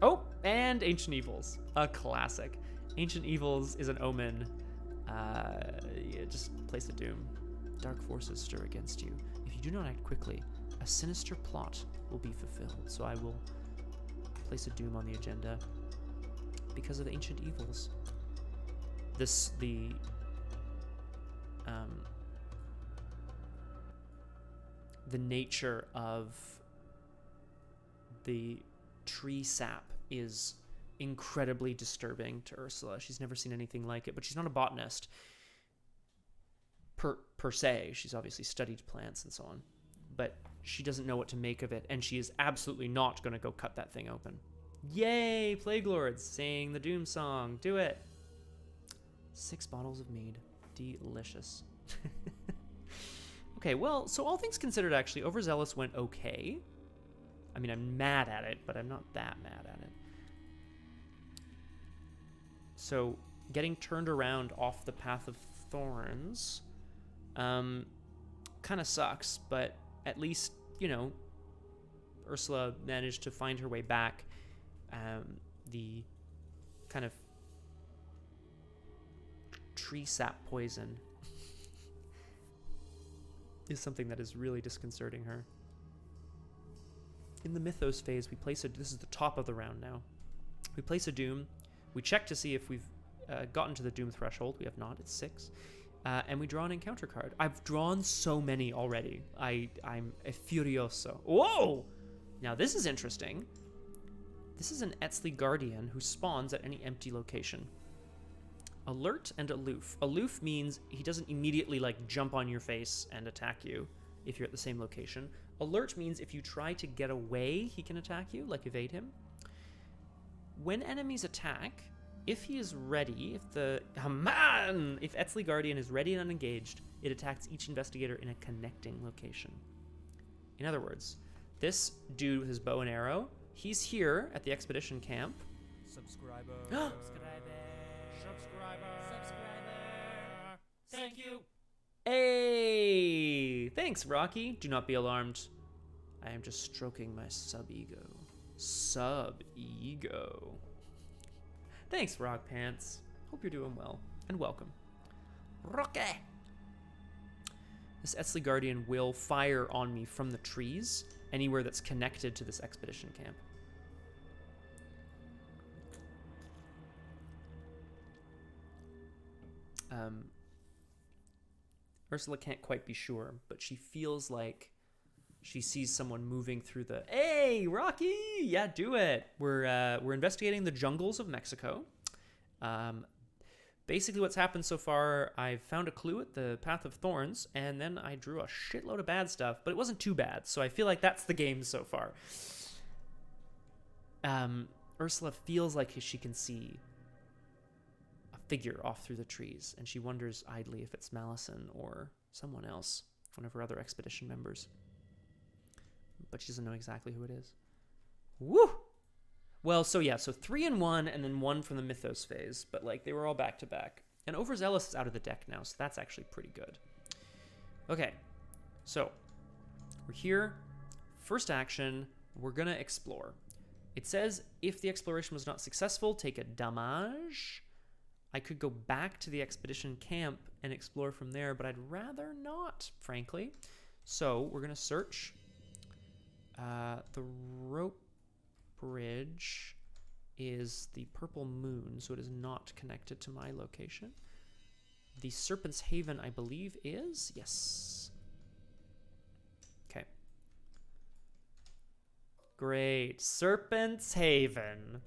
Oh, and Ancient Evils, a classic. Ancient Evils is an omen. Yeah, just place a doom. Dark forces stir against you. If you do not act quickly, a sinister plot will be fulfilled. So I will place a doom on the agenda because of the Ancient Evils. The nature of the tree sap is incredibly disturbing to Ursula. She's never seen anything like it, but she's not a botanist per se. She's obviously studied plants and so on, but she doesn't know what to make of it, and she is absolutely not going to go cut that thing open. Yay, Plague Lords, sing the doom song. Do it. 6 bottles of mead. Delicious. Okay, well, so all things considered, actually, Overzealous went okay. I mean, I'm mad at it, but I'm not that mad at it. So, getting turned around off the Path of Thorns kind of sucks, but at least, you know, Ursula managed to find her way back. The kind of tree sap poison is something that is really disconcerting her. In the mythos phase, we place this is the top of the round now. We place a doom. We check to see if we've gotten to the doom threshold. We have not. It's 6. And we draw an encounter card. I've drawn so many already. I'm a furioso. Whoa! Now this is interesting. This is an Etzli Guardian who spawns at any empty location. Alert and aloof. Aloof means he doesn't immediately like jump on your face and attack you if you're at the same location. Alert means if you try to get away, he can attack you, like evade him. When enemies attack, if he is ready, if Etzli Guardian is ready and unengaged, it attacks each investigator in a connecting location. In other words, this dude with his bow and arrow, he's here at the expedition camp. Subscriber. Thank you. Hey! Thanks, Rocky. Do not be alarmed. I am just stroking my sub-ego. Sub-ego. Thanks, Rock Pants. Hope you're doing well. And welcome. Rocky! This Etzli Guardian will fire on me from the trees, anywhere that's connected to this expedition camp. Ursula can't quite be sure, but she feels like she sees someone moving through the... Hey, Rocky! Yeah, do it! We're investigating the jungles of Mexico. Basically what's happened so far, I've found a clue at the Path of Thorns, and then I drew a shitload of bad stuff, but it wasn't too bad, so I feel like that's the game so far. Ursula feels like she can see a figure off through the trees, and she wonders idly if it's Malison or someone else, one of her other expedition members. But she doesn't know exactly who it is. Woo! Well, so yeah, so 3 and 1, and then 1 from the Mythos phase, but like they were all back to back. And Overzealous is out of the deck now, so that's actually pretty good. Okay, so we're here. First action, we're gonna explore. It says if the exploration was not successful, take a damage. I could go back to the expedition camp and explore from there, but I'd rather not, frankly. So we're gonna search the rope. bridge is the Purple Moon, so it is not connected to my location. The Serpent's Haven, I believe, is? Yes. Okay. Great. Serpent's Haven.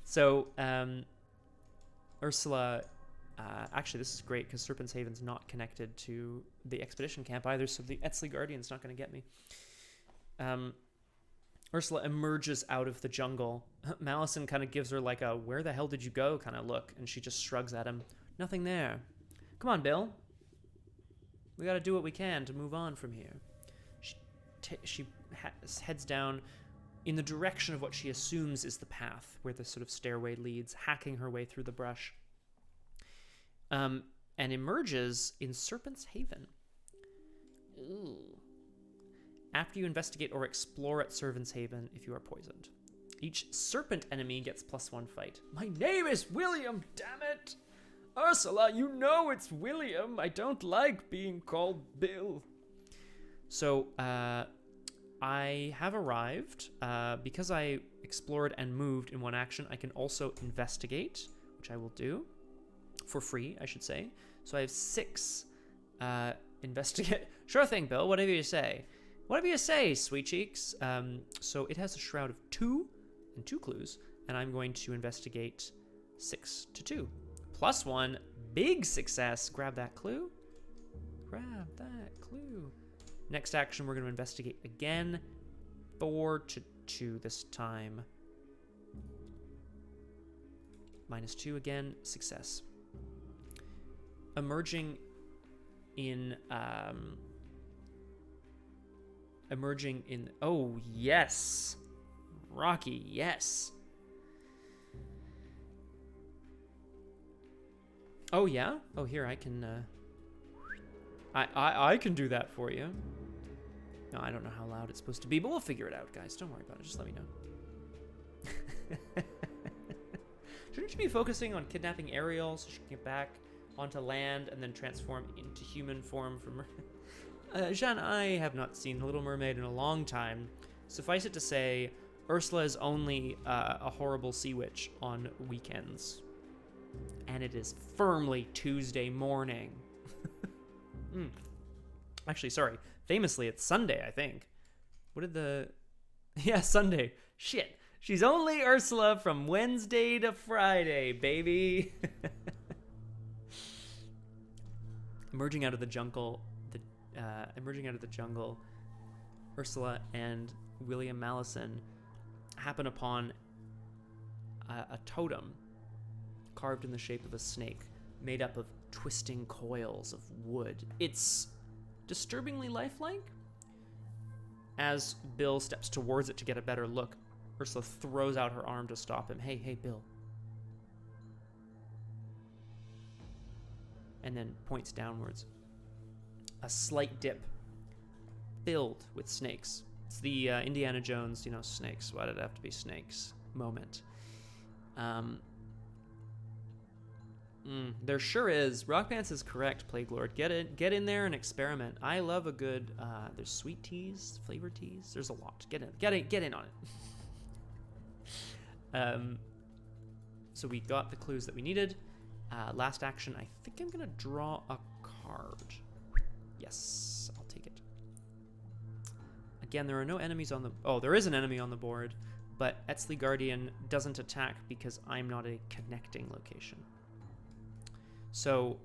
So, Ursula... actually, this is great, because Serpent's Haven's not connected to the expedition camp either, so the Etzli Guardian's not going to get me. Ursula emerges out of the jungle. Malison kind of gives her like a, where the hell did you go kind of look, and she just shrugs at him. Nothing there. Come on, Bill. We got to do what we can to move on from here. She heads down in the direction of what she assumes is the path, where the sort of stairway leads, hacking her way through the brush. And emerges in Serpent's Haven. Ooh. After you investigate or explore at Serpent's Haven, if you are poisoned. Each serpent enemy gets +1 fight. My name is William, damn it! Ursula, you know it's William. I don't like being called Bill. So, I have arrived. Because I explored and moved in one action, I can also investigate, which I will do. For free, I should say. So I have 6 investigate. Sure thing, Bill. Whatever you say. Whatever you say, sweet cheeks. So it has a shroud of 2 and 2 clues, and I'm going to investigate 6 to 2. +1, big success. Grab that clue. Grab that clue. Next action, we're going to investigate again. 4 to 2 this time. -2 again. Success. Emerging in, oh, yes. Rocky, yes. Oh, yeah? Oh, here, I can, I can do that for you. No, I don't know how loud it's supposed to be, but we'll figure it out, guys. Don't worry about it. Just let me know. Shouldn't you be focusing on kidnapping Ariel so she can get back onto land and then transform into human form from... Jean, I have not seen The Little Mermaid in a long time. Suffice it to say, Ursula is only a horrible sea witch on weekends. And it is firmly Tuesday morning. Actually, sorry. Famously, it's Sunday, I think. What did the... Yeah, Sunday. Shit. She's only Ursula from Wednesday to Friday, baby. Emerging out of the jungle, Ursula and William Malison happen upon a totem carved in the shape of a snake, made up of twisting coils of wood. It's disturbingly lifelike. As Bill steps towards it to get a better look, Ursula throws out her arm to stop him. Hey, Bill. And then points downwards. A slight dip filled with snakes. It's the Indiana Jones, snakes. Why did it have to be snakes? Moment. There sure is. Rock Pants is correct, Plague Lord. Get in there and experiment. I love a good, there's sweet teas, flavored teas. There's a lot. Get in on it. So we got the clues that we needed. Last action, I think I'm going to draw a card. Yes, I'll take it. Again, there are no enemies on the... Oh, there is an enemy on the board, but Etzli Guardian doesn't attack because I'm not a connecting location. So,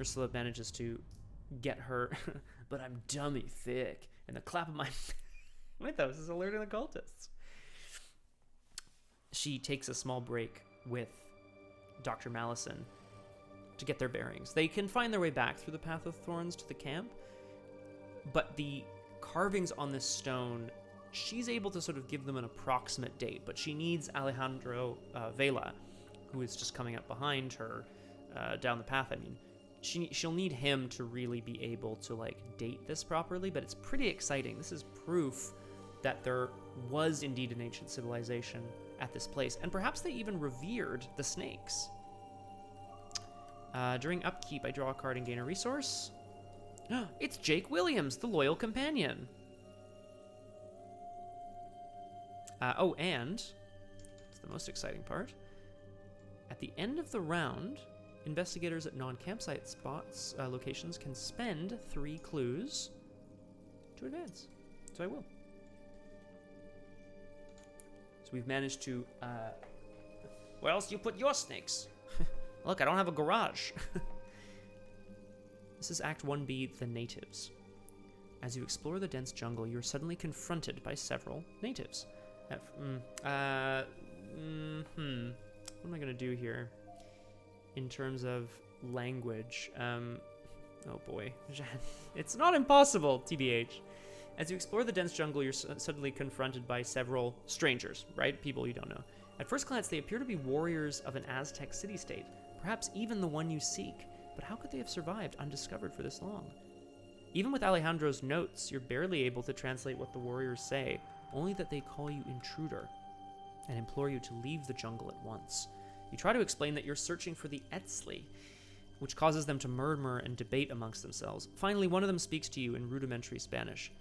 Ursula manages to get her, but I'm dummy thick, and the clap of my mythos is alerting the cultists. She takes a small break with Dr. Malison to get their bearings. They can find their way back through the Path of Thorns to the camp, but the carvings on this stone, she's able to sort of give them an approximate date, but she needs Alejandro Vela, who is just coming up behind her down the path. I mean, she'll need him to really be able to date this properly, but it's pretty exciting. This is proof that there was indeed an ancient civilization at this place, and perhaps they even revered the snakes. During upkeep, I draw a card and gain a resource. It's Jake Williams, the loyal companion. Oh, and it's the most exciting part. At the end of the round, investigators at non-campsite spots locations can spend 3 clues to advance. So I will. So we've managed to... where else do you put your snakes? Look, I don't have a garage. This is Act 1B, The Natives. As you explore the dense jungle, you are suddenly confronted by several natives. What am I going to do here in terms of language? Oh boy. It's not impossible, TBH. As you explore the dense jungle, you're suddenly confronted by several strangers, right? People you don't know. At first glance, they appear to be warriors of an Aztec city-state, perhaps even the one you seek. But how could they have survived undiscovered for this long? Even with Alejandro's notes, you're barely able to translate what the warriors say, only that they call you intruder and implore you to leave the jungle at once. You try to explain that you're searching for the Etzli, which causes them to murmur and debate amongst themselves. Finally, one of them speaks to you in rudimentary Spanish.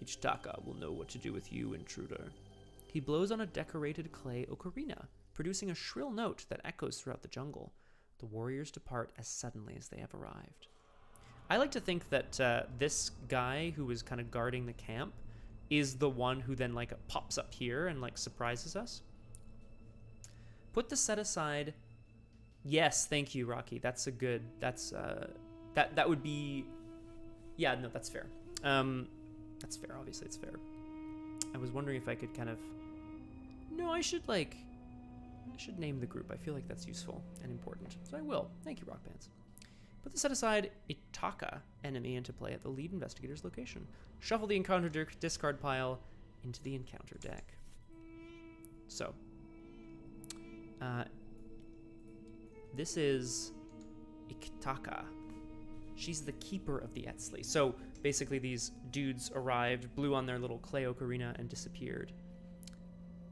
Each taka will know what to do with you, intruder. He blows on a decorated clay ocarina, producing a shrill note that echoes throughout the jungle. The warriors depart as suddenly as they have arrived. I like to think that this guy who was kind of guarding the camp is the one who then like pops up here and like surprises us. Put the set aside. Yes, thank you, Rocky. That's a good. That's that would be. Yeah, no, that's fair. That's fair. Obviously, it's fair. I was wondering if I could kind of. No, I should name the group. I feel like that's useful and important. So I will. Thank you, Rock Bands. Put the set aside a taka enemy into play at the lead investigator's location. Shuffle the encounter discard pile into the encounter deck. So, this is Iktaka. She's the keeper of the Etzli. So basically these dudes arrived, blew on their little clay ocarina, and disappeared.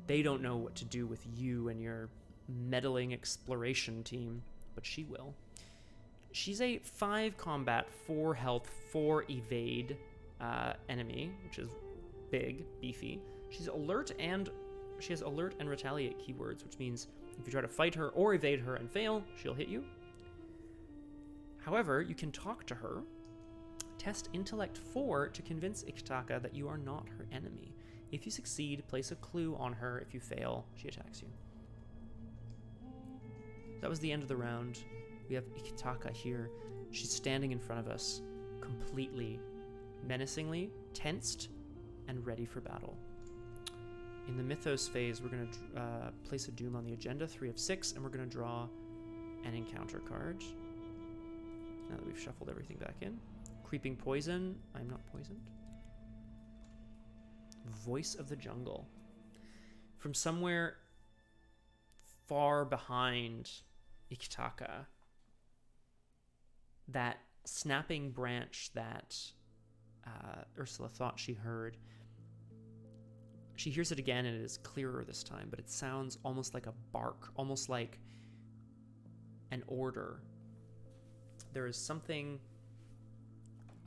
They don't know what to do with you and your meddling exploration team, but she will. She's a 5 combat, 4 health, 4 evade enemy, which is big, beefy. She's alert and she has alert and retaliate keywords, which means if you try to fight her or evade her and fail, she'll hit you. However, you can talk to her. Test Intellect 4 to convince Iktaka that you are not her enemy. If you succeed, place a clue on her. If you fail, she attacks you. That was the end of the round. We have Iktaka here. She's standing in front of us, completely, menacingly, tensed, and ready for battle. In the mythos phase, we're going to place a doom on the agenda, 3 of 6, and we're going to draw an encounter card. Now that we've shuffled everything back in. Creeping Poison. I'm not poisoned. Voice of the Jungle. From somewhere far behind Iktaka, that snapping branch that Ursula thought she heard, she hears it again and it is clearer this time, but it sounds almost like a bark, almost like an order. There is something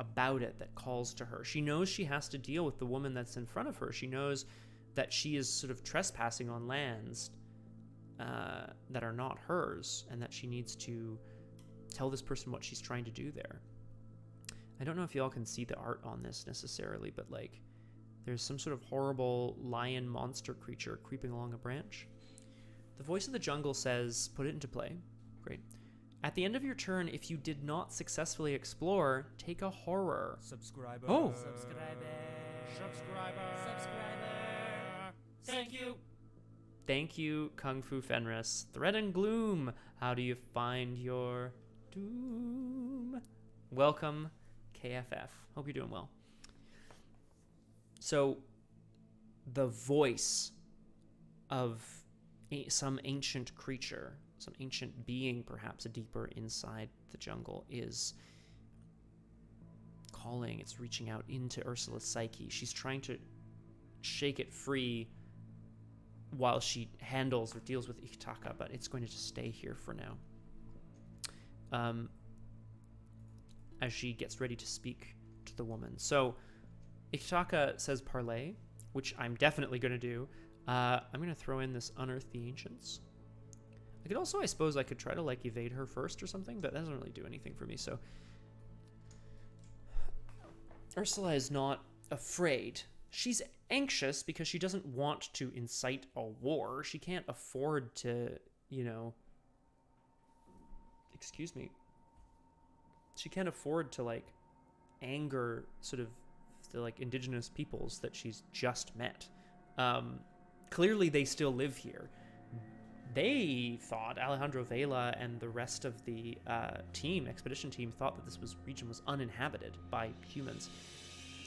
about it that calls to her. She knows she has to deal with the woman that's in front of her. She knows that she is sort of trespassing on lands that are not hers, and that she needs to tell this person what she's trying to do there. I don't know if y'all can see the art on this necessarily, but like there's some sort of horrible lion monster creature creeping along a branch. The voice of the jungle says, put it into play. Great. At the end of your turn, if you did not successfully explore, take a horror. Subscriber. Oh. Subscriber. Thank you. Thank you, Kung Fu Fenris. Threat and gloom. How do you find your doom? Welcome, KFF. Hope you're doing well. So, the voice of some ancient creature, some ancient being, perhaps deeper inside the jungle, is calling. It's reaching out into Ursula's psyche. She's trying to shake it free while she handles or deals with Iktaka, but it's going to just stay here for now. As she gets ready to speak to the woman. So Iktaka says parlay, which I'm definitely going to do. I'm going to throw in this Unearth the Ancients. I could also, I suppose, I could try to, like, evade her first or something, but that doesn't really do anything for me, so... Ursula is not afraid. She's anxious because she doesn't want to incite a war. She can't afford to, you know... Excuse me. She can't afford to, like, anger sort of the, like, indigenous peoples that she's just met. Clearly they still live here. They thought, Alejandro Vela and the rest of the expedition team, thought that this region was uninhabited by humans.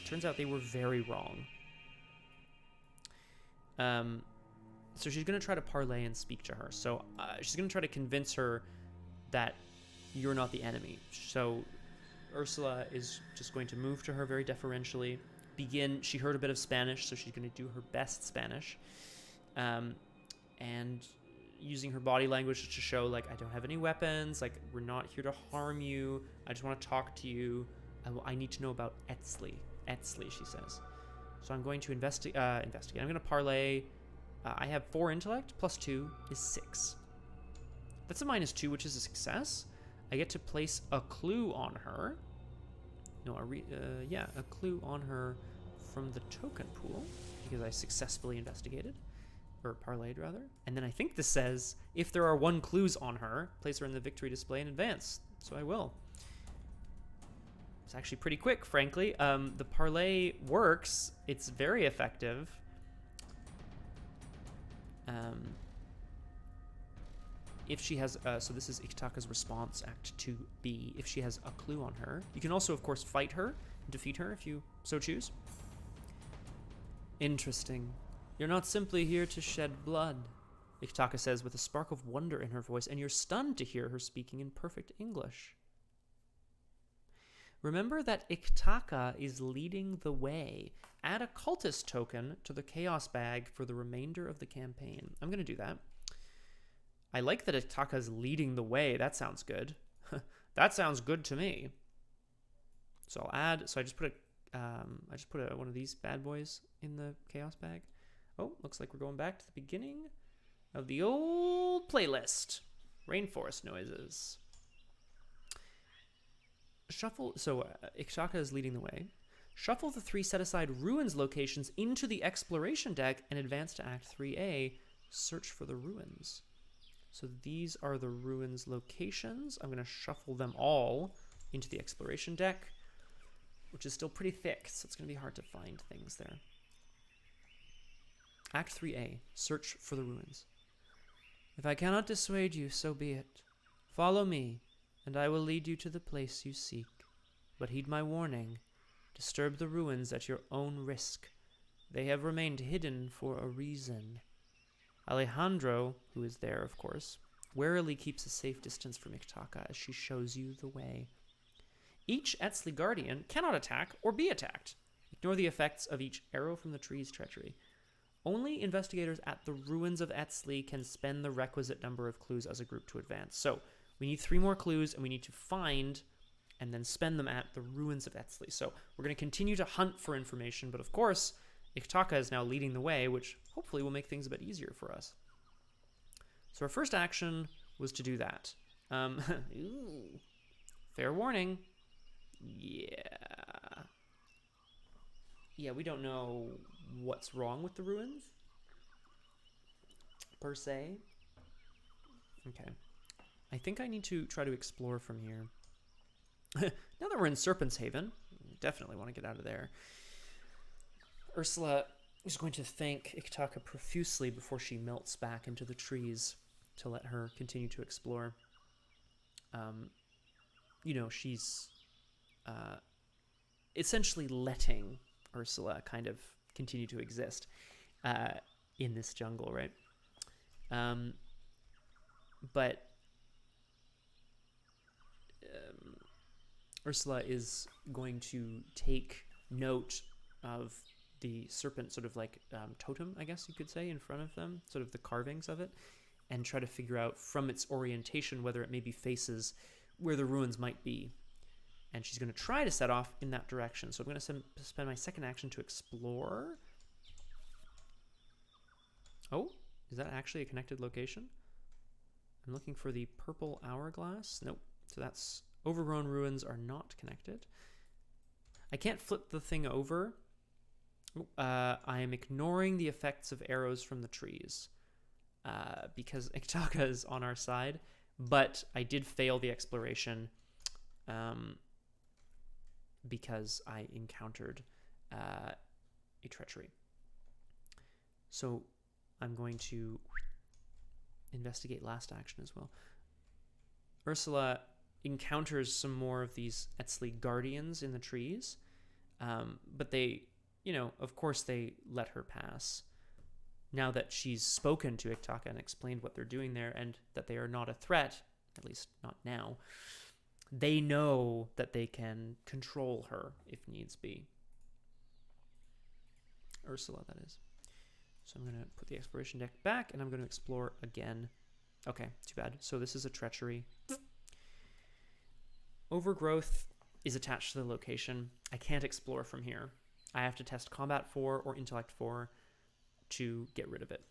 Turns out they were very wrong. So she's going to try to parlay and speak to her. So she's going to try to convince her that you're not the enemy. So Ursula is just going to move to her very deferentially. She heard a bit of Spanish, so she's going to do her best Spanish. And using her body language to show, like, I don't have any weapons, like, we're not here to harm you, I just want to talk to you, I need to know about Etzli, she says. So I'm going to investigate, I'm going to parlay, I have 4 intellect, plus 2 is 6. That's a -2, which is a success. I get to place a clue on her. No, a clue on her from the token pool, because I successfully investigated. Or parlayed, rather. And then I think this says, if there are 1 clues on her, place her in the victory display in advance. So I will. It's actually pretty quick, frankly. The parlay works. It's very effective. If she has, so this is Ikitaka's response, Act 2B. If she has a clue on her. You can also, of course, fight her, defeat her if you so choose. Interesting. You're not simply here to shed blood, Ikitaka says with a spark of wonder in her voice, and you're stunned to hear her speaking in perfect English. Remember that Ikitaka is leading the way. Add a cultist token to the chaos bag for the remainder of the campaign. I'm going to do that. I like that Ikitaka is leading the way. That sounds good. That sounds good to me. So I'll add. So I just put one of these bad boys in the chaos bag. Oh, looks like we're going back to the beginning of the old playlist. Rainforest noises. Shuffle. So Ikitaka is leading the way. Shuffle the 3 set-aside ruins locations into the exploration deck and advance to Act 3A. Search for the ruins. So these are the ruins locations. I'm going to shuffle them all into the exploration deck, which is still pretty thick, so it's going to be hard to find things there. Act 3A, search for the ruins. If I cannot dissuade you, so be it. Follow me, and I will lead you to the place you seek. But heed my warning. Disturb the ruins at your own risk. They have remained hidden for a reason. Alejandro, who is there, of course, warily keeps a safe distance from Ikitaka as she shows you the way. Each Etzli Guardian cannot attack or be attacked. Ignore the effects of each arrow from the tree's treachery. Only investigators at the ruins of Etzli can spend the requisite number of clues as a group to advance. So we need 3 more clues, and we need to find and then spend them at the ruins of Etzli. So we're going to continue to hunt for information, but of course, Ikitaka is now leading the way, which hopefully will make things a bit easier for us. So our first action was to do that. Ooh, fair warning. Yeah, we don't know what's wrong with the ruins, per se. Okay. I think I need to try to explore from here. Now that we're in Serpent's Haven, definitely want to get out of there. Ursula is going to thank Ikitaka profusely before she melts back into the trees to let her continue to explore. She's essentially letting Ursula kind of continue to exist in this jungle, right? But Ursula is going to take note of the serpent sort of like totem, I guess you could say, in front of them, sort of the carvings of it, and try to figure out from its orientation whether it maybe faces where the ruins might be. And she's going to try to set off in that direction. So I'm going to spend my second action to explore. Oh, is that actually a connected location? I'm looking for the purple hourglass. Nope. So that's overgrown ruins are not connected. I can't flip the thing over. I am ignoring the effects of arrows from the trees because Iktaka is on our side, but I did fail the exploration because I encountered a treachery. So I'm going to investigate last action as well. Ursula encounters some more of these Etzli guardians in the trees, but they, of course they let her pass. Now that she's spoken to Iktaka and explained what they're doing there and that they are not a threat, at least not now, they know that they can control her if needs be. Ursula, that is. So I'm going to put the exploration deck back and I'm going to explore again. Okay, too bad. So this is a treachery. Overgrowth is attached to the location. I can't explore from here. I have to test combat 4 or intellect 4 to get rid of it.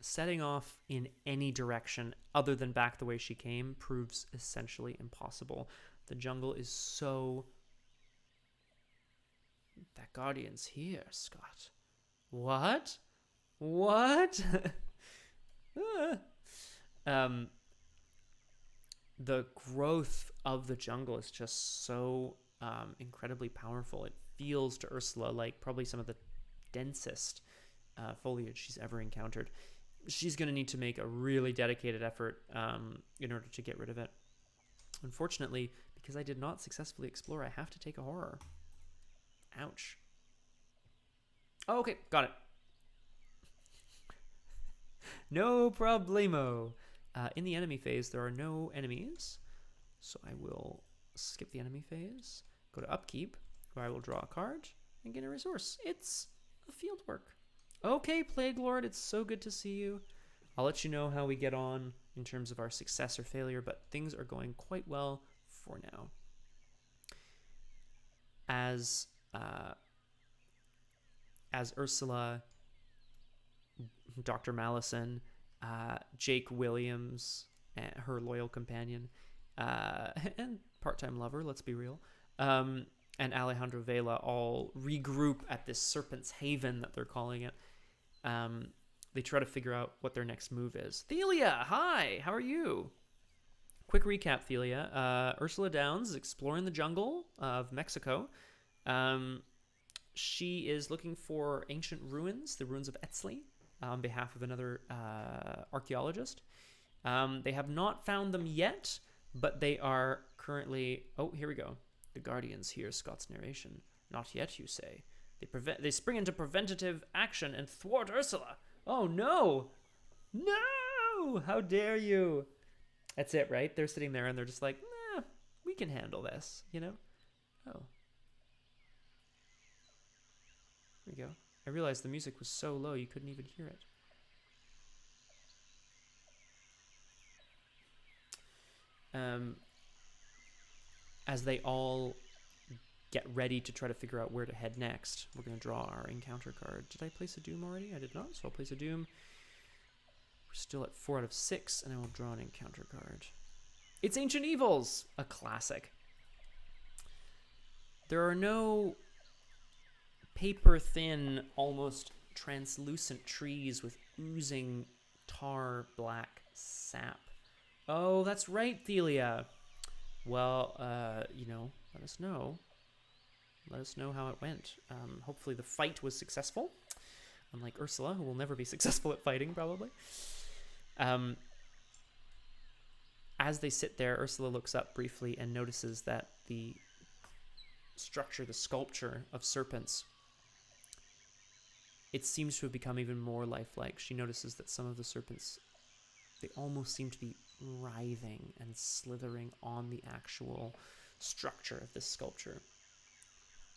Setting off in any direction other than back the way she came proves essentially impossible. The jungle is so... That guardian's here, Scott. What? What? The growth of the jungle is just so incredibly powerful. It feels to Ursula like probably some of the densest foliage she's ever encountered. She's going to need to make a really dedicated effort in order to get rid of it. Unfortunately, because I did not successfully explore, I have to take a horror. Ouch. Oh, okay, got it. No problemo. In the enemy phase, there are no enemies, so I will skip the enemy phase, go to upkeep, where I will draw a card and get a resource. It's a field work. Okay, Plague Lord, it's so good to see you. I'll let you know how we get on in terms of our success or failure, but things are going quite well for now. As Ursula, Dr. Mallison, Jake Williams, her loyal companion, and part-time lover, let's be real, and Alejandro Vela all regroup at this Serpent's Haven that they're calling it. They try to figure out what their next move is. Thelia, hi, how are you? Quick recap, Thelia. Ursula Downs is exploring the jungle of Mexico. She is looking for ancient ruins, the ruins of Etzli, on behalf of another archaeologist. They have not found them yet, but they are currently... Oh, here we go. The Guardians hear Scott's narration. Not yet, you say. They spring into preventative action and thwart Ursula. Oh, no! No! How dare you? That's it, right? They're sitting there and they're just like, nah, we can handle this, Oh. There we go. I realized the music was so low you couldn't even hear it. As they all get ready to try to figure out where to head next, we're going to draw our encounter card. Did I place a doom already? I did not, so I'll place a doom. We're still at 4 out of 6, and I will draw an encounter card. It's Ancient Evils, a classic. There are no paper-thin, almost translucent trees with oozing tar black sap. Oh, that's right, Thelia. Well, let us know. Let us know how it went. Hopefully the fight was successful. Unlike Ursula, who will never be successful at fighting, probably. As they sit there, Ursula looks up briefly and notices that the structure, the sculpture of serpents, it seems to have become even more lifelike. She notices that some of the serpents, they almost seem to be writhing and slithering on the actual structure of this sculpture.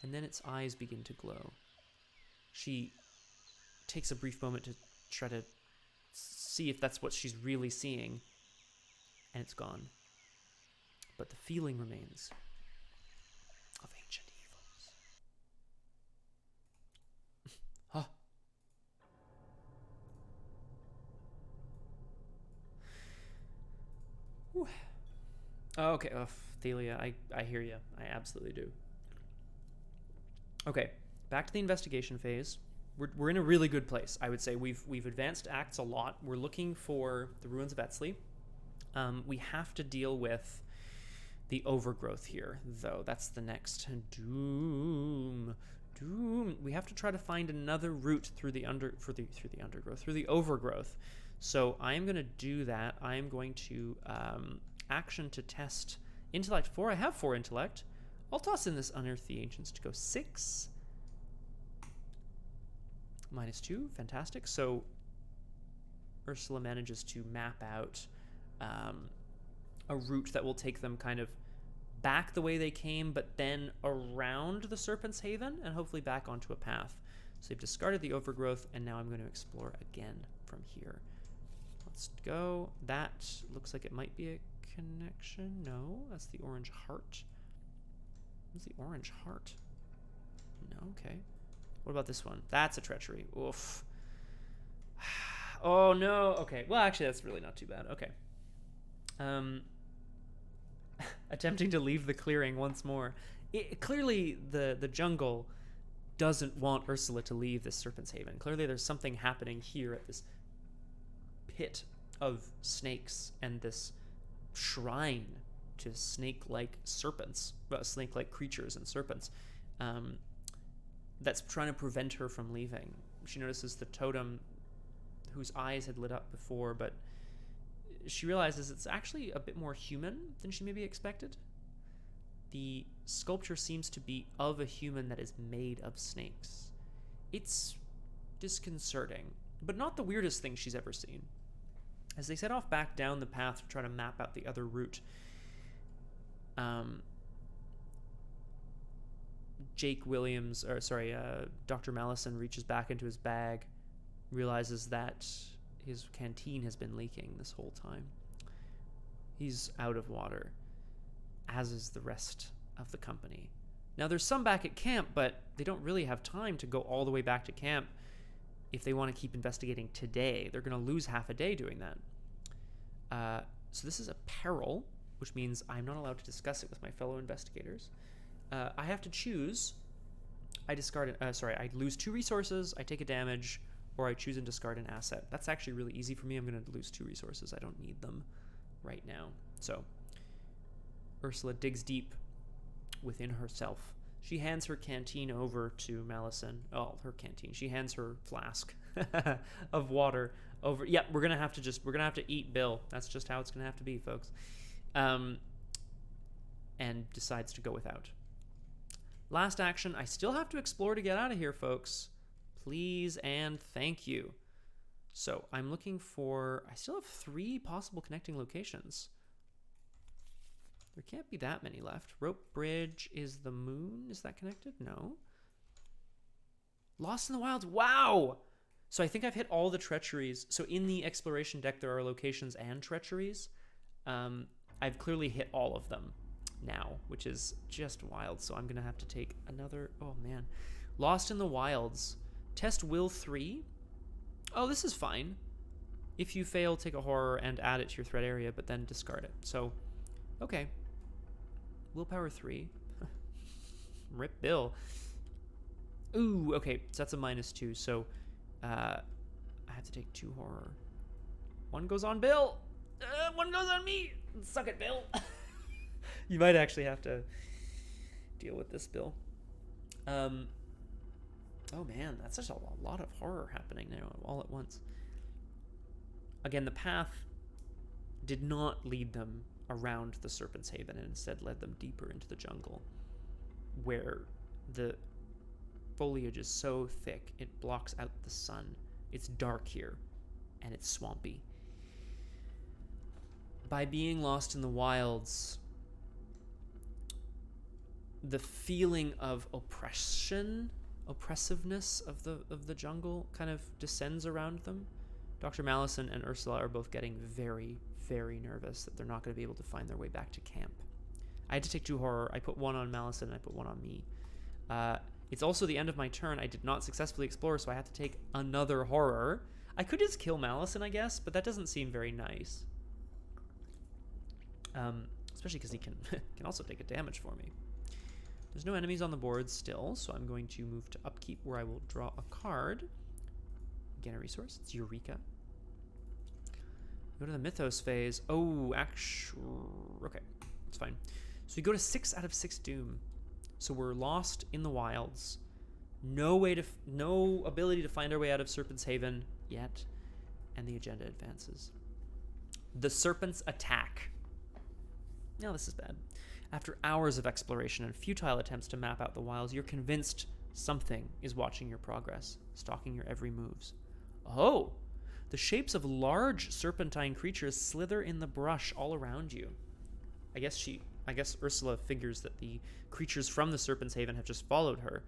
And then its eyes begin to glow. She takes a brief moment to try to see if that's what she's really seeing, and it's gone. But the feeling remains of ancient evils. Huh. Oh, okay. Oh, Thelia, I hear you. I absolutely do. Okay, back to the investigation phase. We're in a really good place, I would say. We've advanced acts a lot. We're looking for the ruins of Etsley. We have to deal with the overgrowth here, though. That's the next doom. We have to try to find another route through the overgrowth. So I'm going to do that. I'm going to action to test intellect 4. I have 4 intellect. I'll toss in this Unearth the Ancients to go 6. -2, fantastic. So Ursula manages to map out a route that will take them kind of back the way they came, but then around the Serpent's Haven and hopefully back onto a path. So they've discarded the overgrowth, and now I'm going to explore again from here. Let's go. That looks like it might be a connection. No, that's the orange heart. What's the orange heart? No, okay. What about this one? That's a treachery. Oof. Oh, no. Okay. Well, actually, that's really not too bad. Okay. Attempting to leave the clearing once more. Clearly, the jungle doesn't want Ursula to leave this Serpent's Haven. Clearly, there's something happening here at this pit of snakes and this shrine to snake-like serpents, snake-like creatures and serpents, that's trying to prevent her from leaving. She notices the totem whose eyes had lit up before, but she realizes it's actually a bit more human than she maybe expected. The sculpture seems to be of a human that is made of snakes. It's disconcerting, but not the weirdest thing she's ever seen. As they set off back down the path to try to map out the other route, Dr. Mallison reaches back into his bag, realizes that his canteen has been leaking this whole time. He's out of water, as is the rest of the company. Now, there's some back at camp, but they don't really have time to go all the way back to camp if they want to keep investigating today. They're going to lose half a day doing that. So this is a peril, which means I'm not allowed to discuss it with my fellow investigators. I have to choose. I lose 2 resources, I take a damage, or I choose and discard an asset. That's actually really easy for me. I'm going to lose 2 resources. I don't need them right now. So Ursula digs deep within herself. She hands her canteen over to Mallison. Oh, her canteen. She hands her flask of water over. Yep, we're gonna have to eat Bill. That's just how it's gonna have to be, folks. And decides to go without. Last action. I still have to explore to get out of here, folks. Please and thank you. So I'm looking for. I still have 3 possible connecting locations. There can't be that many left. Rope Bridge is the moon. Is that connected? No. Lost in the Wilds. Wow! So I think I've hit all the treacheries. So in the exploration deck, there are locations and treacheries. I've clearly hit all of them now, which is just wild. So I'm going to have to take another... Oh, man. Lost in the Wilds. Test Will 3. Oh, this is fine. If you fail, take a horror and add it to your threat area, but then discard it. So, okay. Willpower 3. Rip Bill. Ooh, okay. So that's a -2. So I have to take 2 horror. 1 goes on Bill. 1 goes on me. Suck it, Bill. You might actually have to deal with this, Bill. Oh, man. That's just a lot of horror happening now all at once. Again, the path did not lead them around the Serpent's Haven and instead led them deeper into the jungle, where the foliage is so thick it blocks out the sun. It's dark here, and it's swampy. By being lost in the wilds, the feeling of oppressiveness of the jungle kind of descends around them. Dr. Mallison and Ursula are both getting very, very nervous that they're not going to be able to find their way back to camp. I had to take 2 horror. I put 1 on Mallison and I put 1 on me. It's also the end of my turn. I did not successfully explore, so I have to take another horror. I could just kill Mallison, I guess, but that doesn't seem very nice. So especially because he can can also take a damage for me. There's no enemies on the board still, so I'm going to move to upkeep, where I will draw a card. Again, a resource. It's Eureka. Go to the mythos phase. Oh, actually, okay, it's fine. So we go to 6 out of 6 doom. So we're lost in the wilds. No ability to find our way out of Serpent's Haven yet, and the agenda advances. The serpents attack. Now this is bad. After hours of exploration and futile attempts to map out the wilds, you're convinced something is watching your progress, stalking your every moves. Oh, the shapes of large serpentine creatures slither in the brush all around you. I guess Ursula figures that the creatures from the Serpent's Haven have just followed her.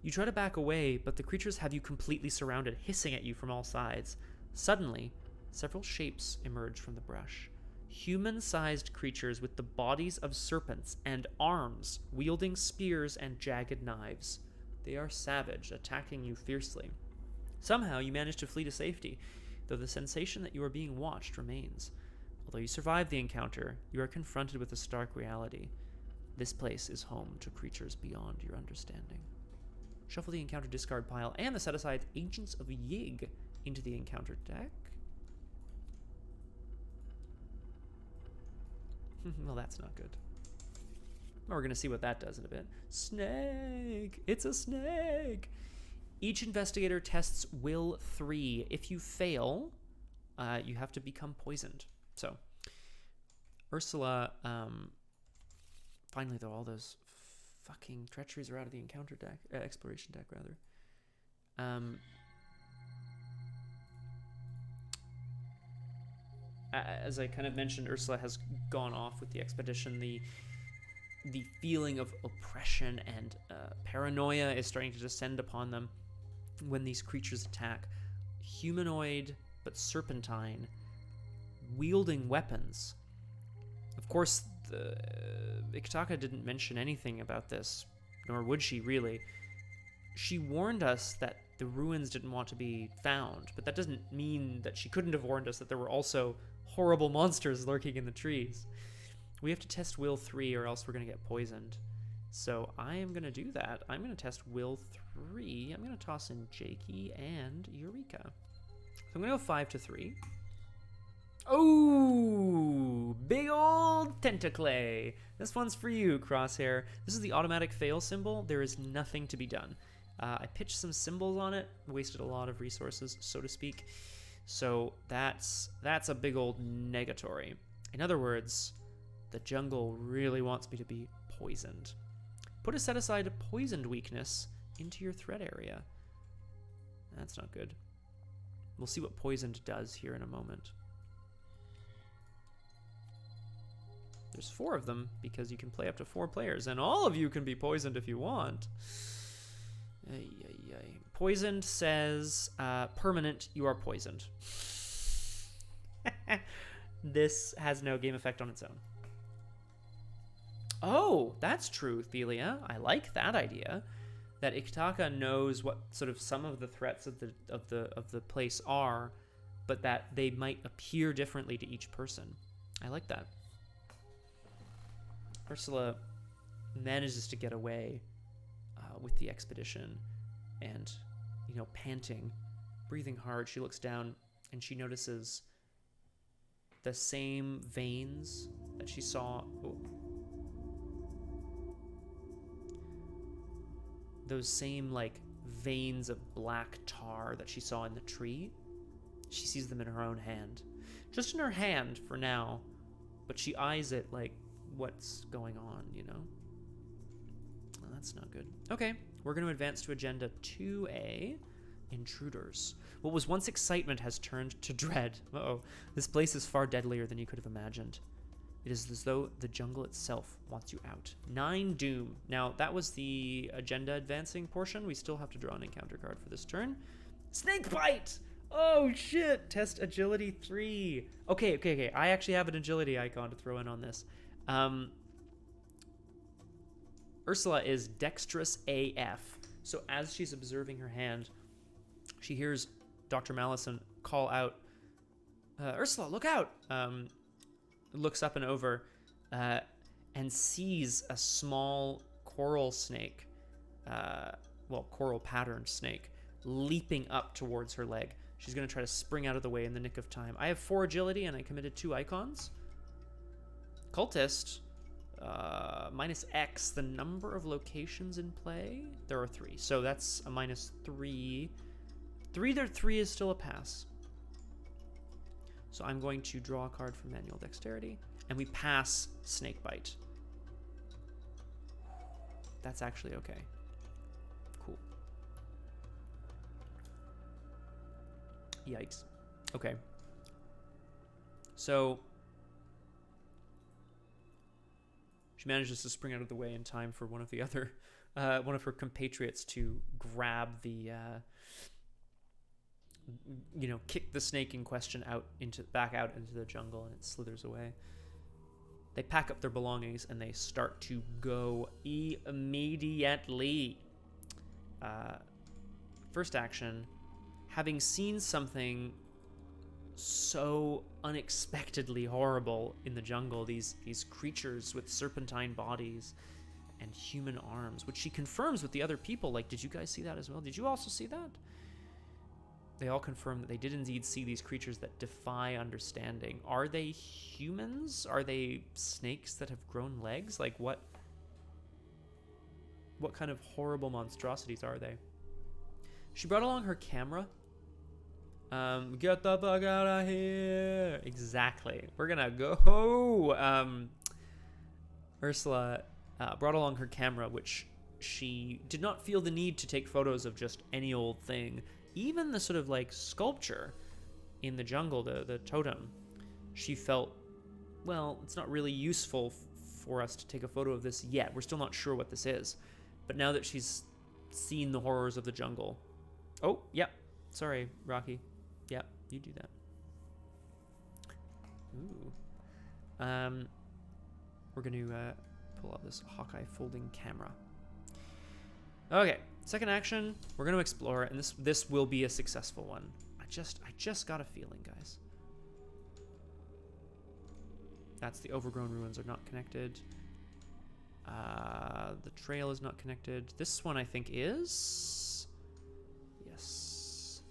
You try to back away, but the creatures have you completely surrounded, hissing at you from all sides. Suddenly, several shapes emerge from the brush. Human-sized creatures with the bodies of serpents and arms, wielding spears and jagged knives. They are savage, attacking you fiercely. Somehow, you manage to flee to safety, though the sensation that you are being watched remains. Although you survive the encounter, you are confronted with a stark reality. This place is home to creatures beyond your understanding. Shuffle the encounter discard pile and the set-aside Agents of Yig into the encounter deck. Well, that's not good. Well, we're going to see what that does in a bit. Snake! It's a snake! Each investigator tests Will 3. If you fail, you have to become poisoned. So, Ursula, finally, though, all those fucking treacheries are out of the encounter deck, exploration deck, rather. As I kind of mentioned, Ursula has gone off with the expedition. The feeling of oppression and paranoia is starting to descend upon them when these creatures attack. Humanoid, but serpentine, wielding weapons. Of course, Taka didn't mention anything about this, nor would she really. She warned us that the ruins didn't want to be found, but that doesn't mean that she couldn't have warned us that there were also horrible monsters lurking in the trees. We have to test Will 3 or else we're going to get poisoned. So I am going to do that. I'm going to test Will 3. I'm going to toss in Jakey and Eureka. So I'm going to go 5 to 3. Oh, big old tentaclay. This one's for you, Crosshair. This is the automatic fail symbol. There is nothing to be done. I pitched some symbols on it, wasted a lot of resources, so to speak. So that's a big old negatory. In other words, the jungle really wants me to be poisoned. Put a set-aside poisoned weakness into your threat area. That's not good. We'll see what poisoned does here in a moment. There's 4 of them because you can play up to 4 players, and all of you can be poisoned if you want. Poisoned says, permanent, you are poisoned. This has no game effect on its own. Oh, that's true, Thelia. I like that idea. That Taka knows what sort of some of the threats of the place are, but that they might appear differently to each person. I like that. Ursula manages to get away with the expedition, and, you know, panting, breathing hard, she looks down and she notices the same veins that she saw. Oh. Those same, like, veins of black tar that she saw in the tree. She sees them in her own hand. Just in her hand for now, but she eyes it like, what's going on, you know? Well, that's not good. Okay, we're going to advance to Agenda 2A, Intruders. What was once excitement has turned to dread. Uh-oh. This place is far deadlier than you could have imagined. It is as though the jungle itself wants you out. 9 doom. Now, that was the agenda advancing portion. We still have to draw an encounter card for this turn. Snake bite! Oh, shit! Test agility 3. Okay. I actually have an agility icon to throw in on this. Ursula is dexterous AF. So as she's observing her hand, she hears Dr. Mallison call out, Ursula, look out! looks up and over and sees a small coral snake, coral patterned snake, leaping up towards her leg. She's going to try to spring out of the way in the nick of time. I have 4 agility and I committed 2 icons. Cultist, minus X, the number of locations in play. There are 3, so that's a minus 3. 3 is still a pass. So I'm going to draw a card from manual dexterity, and we pass snakebite. That's actually okay. Cool. Yikes. Okay. So she manages to spring out of the way in time for one of the other, one of her compatriots to grab the, kick the snake in question back out into the jungle, and it slithers away. They pack up their belongings and they start to go immediately. First action, having seen something so unexpectedly horrible in the jungle, these creatures with serpentine bodies and human arms, which she confirms with the other people, like, did you guys see that as well? Did you also see that? They all confirm that they did indeed see these creatures that defy understanding. Are they humans? Are they snakes that have grown legs? Like, what kind of horrible monstrosities are they? She brought along her camera. Get the fuck out of here. Exactly. We're gonna go. Ursula brought along her camera, which she did not feel the need to take photos of just any old thing. Even the sort of like sculpture in the jungle, the totem, she felt, well, it's not really useful for us to take a photo of this yet. We're still not sure what this is. But now that she's seen the horrors of the jungle. Oh, yep. Sorry, Rocky. Yep, you do that. Ooh. We're going to pull out this Hawkeye folding camera. Okay, second action, we're going to explore, and this will be a successful one. I just got a feeling, guys. That's the overgrown ruins are not connected. The trail is not connected. This one, I think, is... Yes.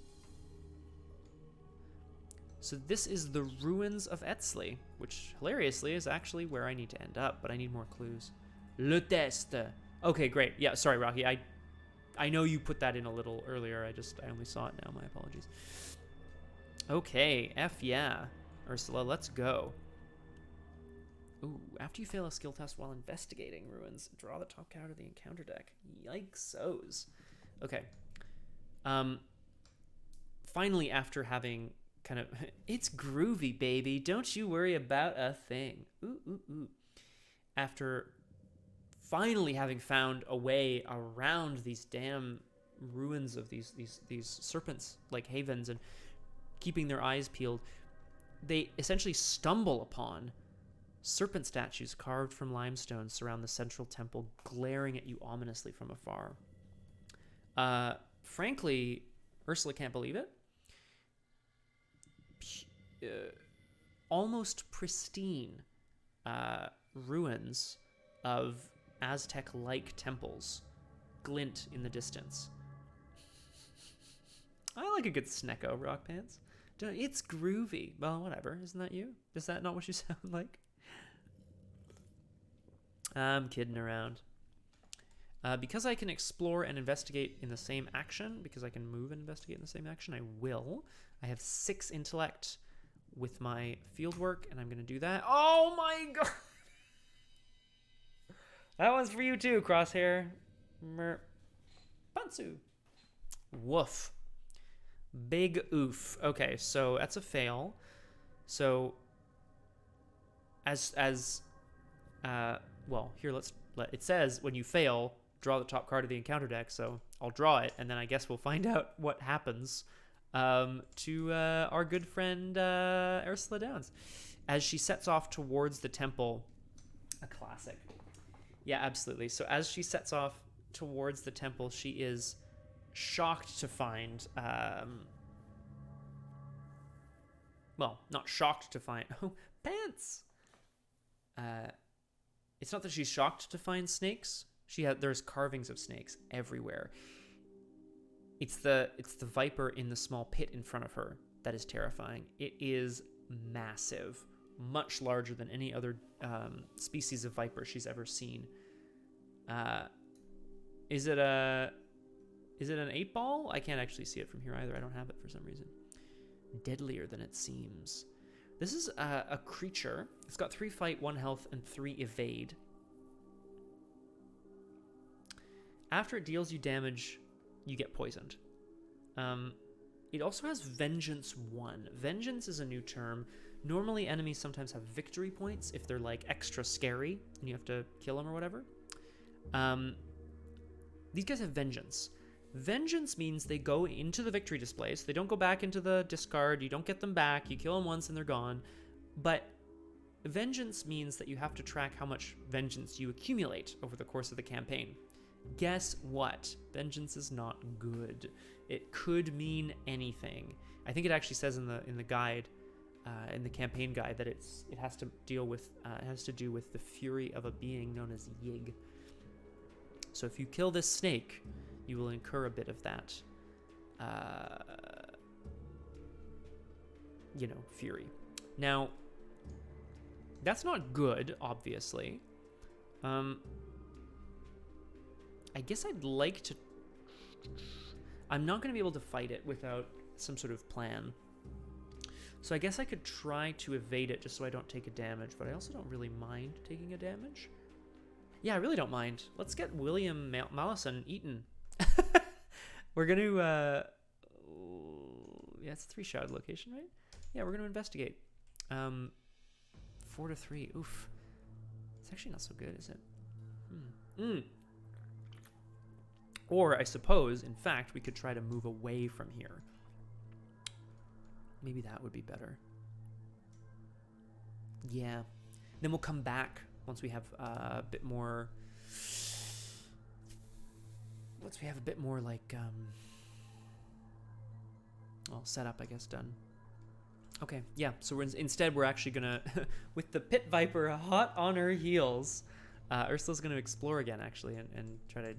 So this is the ruins of Etzli, which, hilariously, is actually where I need to end up, but I need more clues. Le test. Okay, great. Yeah, sorry, Rocky. I know you put that in a little earlier. I only saw it now. My apologies. Okay, yeah. Ursula, let's go. Ooh, after you fail a skill test while investigating ruins, draw the top card of the encounter deck. Yikes-os. Okay. Finally, after having kind of... It's groovy, baby. Don't you worry about a thing. Ooh, ooh, ooh. After finally having found a way around these damn ruins of these serpents, like havens, and keeping their eyes peeled, they essentially stumble upon serpent statues carved from limestone surround the central temple, glaring at you ominously from afar. Frankly, Ursula can't believe it. Almost pristine ruins of Aztec-like temples glint in the distance. I like a good Snecko, Rock Pants. It's groovy. Well, whatever. Isn't that you? Is that not what you sound like? I'm kidding around. Because I can explore and investigate in the same action, because I can move and investigate in the same action, I will. I have 6 intellect with my field work, and I'm going to do that. Oh my god! That one's for you too, Crosshair. Pantsu. Woof. Big oof. Okay, so that's a fail. So, well, here, it says when you fail, draw the top card of the encounter deck, so I'll draw it, and then I guess we'll find out what happens to our good friend Ursula Downs. As she sets off towards the temple, a classic. Yeah, absolutely. So as she sets off towards the temple, she is shocked to find... well, not shocked to find... Oh, pants! It's not that she's shocked to find snakes. There's carvings of snakes everywhere. It's the viper in the small pit in front of her that is terrifying. It is massive, much larger than any other species of viper she's ever seen. Is it an 8-ball? I can't actually see it from here either. I don't have it for some reason. Deadlier than it seems. This is a creature. It's got 3 fight, 1 health, and 3 evade. After it deals you damage, you get poisoned. It also has Vengeance 1. Vengeance is a new term. Normally, enemies sometimes have victory points if they're like extra scary and you have to kill them or whatever. These guys have Vengeance. Vengeance means they go into the victory display, so they don't go back into the discard. You don't get them back. You kill them once and they're gone. But Vengeance means that you have to track how much vengeance you accumulate over the course of the campaign. Guess what? Vengeance is not good. It could mean anything. I think it actually says in the guide, in the campaign guide, that it has to do with the fury of a being known as Yig. So if you kill this snake, you will incur a bit of that, fury. Now, that's not good, obviously. I guess I'd like to... I'm not going to be able to fight it without some sort of plan. So I guess I could try to evade it just so I don't take a damage, but I also don't really mind taking a damage. Yeah, I really don't mind. Let's get William Malison eaten. We're going to... yeah, it's a 3-shot location, right? Yeah, we're going to investigate. 4 to 3. Oof. It's actually not so good, is it? Or, I suppose, in fact, we could try to move away from here. Maybe that would be better. Yeah. Then we'll come back once we have a bit more... Once we have a bit more, like, setup, I guess, done. Okay, yeah, so instead we're actually gonna, with the pit viper hot on her heels, Ursula's gonna explore again, actually, and try to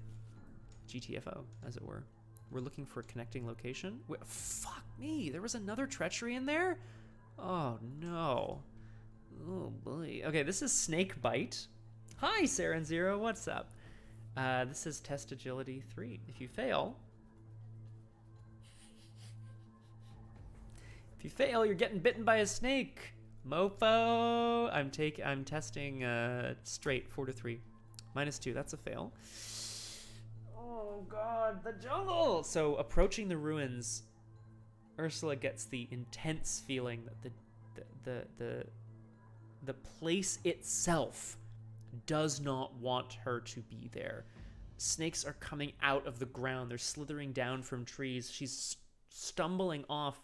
GTFO, as it were. We're looking for a connecting location. Wait, fuck me, there was another treachery in there? Oh, no. Oh, boy. Okay, this is Snake Bite. Hi, Saren Zero, what's up? This is Test Agility 3. If you fail... If you fail, you're getting bitten by a snake. Mofo. I'm testing straight 4 to 3. -2, that's a fail. Oh god, the jungle! So approaching the ruins, Ursula gets the intense feeling that the place itself does not want her to be there. Snakes are coming out of the ground. They're slithering down from trees. She's stumbling off,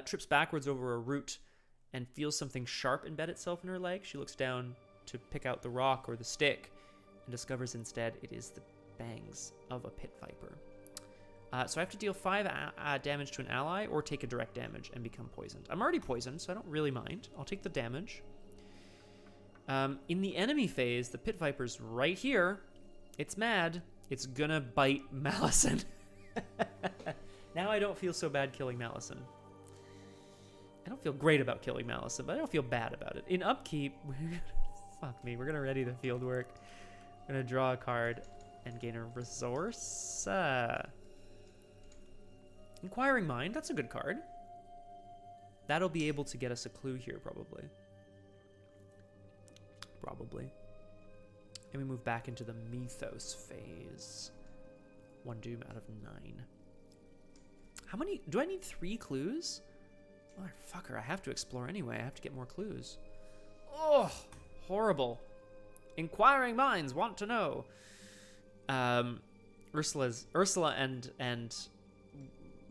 trips backwards over a root, and feels something sharp embed itself in her leg. She looks down to pick out the rock or the stick and discovers instead it is the fangs of a pit viper. So I have to deal 5 damage to an ally or take a direct damage and become poisoned. I'm already poisoned, so I don't really mind. I'll take the damage. In the enemy phase, the pit viper's right here. It's mad. It's gonna bite Malison. Now I don't feel so bad killing Malison. I don't feel great about killing Malison, but I don't feel bad about it. In upkeep, fuck me, we're gonna ready the field work. We're gonna draw a card and gain a resource. Inquiring Mind, that's a good card. That'll be able to get us a clue here, probably. And we move back into the mythos phase. 1 doom out of 9. How many? Do I need 3 clues? Motherfucker, I have to explore anyway. I have to get more clues. Oh, horrible. Inquiring minds want to know. Ursula and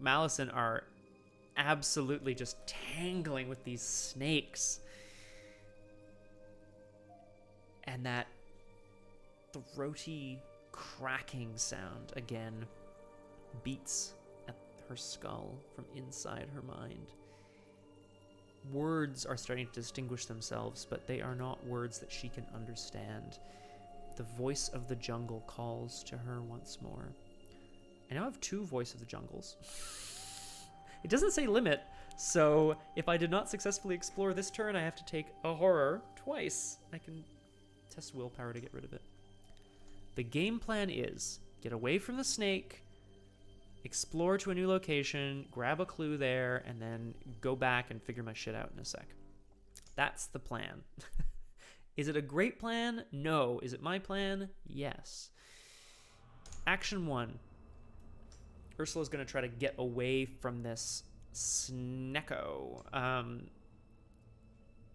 Malison are absolutely just tangling with these snakes. And that throaty cracking sound again beats at her skull from inside her mind. words are starting to distinguish themselves, but they are not words that she can understand. The voice of the jungle calls to her once more. I now have 2 voice of the jungles. It doesn't say limit, so if I did not successfully explore this turn, I have to take a horror twice. I can test willpower to get rid of it. The game plan is get away from the snake, explore to a new location, grab a clue there, and then go back and figure my shit out in a sec. That's the plan. Is it a great plan? No. Is it my plan? Yes. Action 1. Ursula's going to try to get away from this snecko.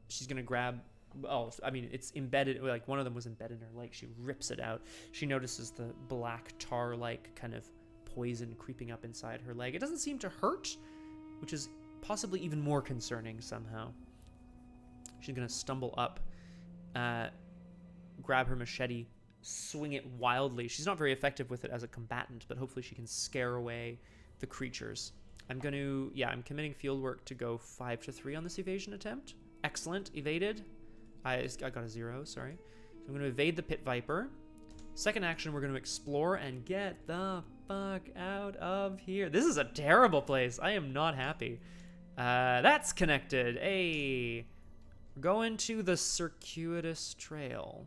She's going to grab... Oh, I mean, it's embedded... Like, one of them was embedded in her leg. She rips it out. She notices the black tar-like kind of poison creeping up inside her leg. It doesn't seem to hurt, which is possibly even more concerning somehow. She's going to stumble up, grab her machete, swing it wildly. She's not very effective with it as a combatant, but hopefully she can scare away the creatures. I'm committing field work to go 5-3 on this evasion attempt. Excellent. Evaded. I got a 0, sorry. So I'm going to evade the pit viper. Second action, we're going to explore and get the fuck out of here. This is a terrible place. I am not happy. That's connected. Hey, we're going to the circuitous trail.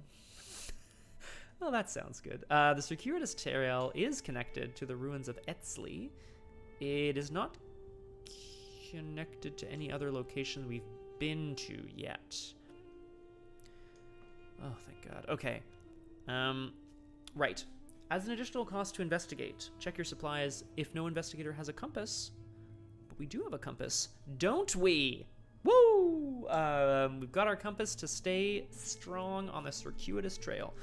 Well, that sounds good. The circuitous trail is connected to the ruins of Etzli. It is not connected to any other location we've been to yet. Oh, thank God. Okay. Right. As an additional cost to investigate, check your supplies if no investigator has a compass. But we do have a compass, don't we? Woo! We've got our compass to stay strong on the circuitous trail.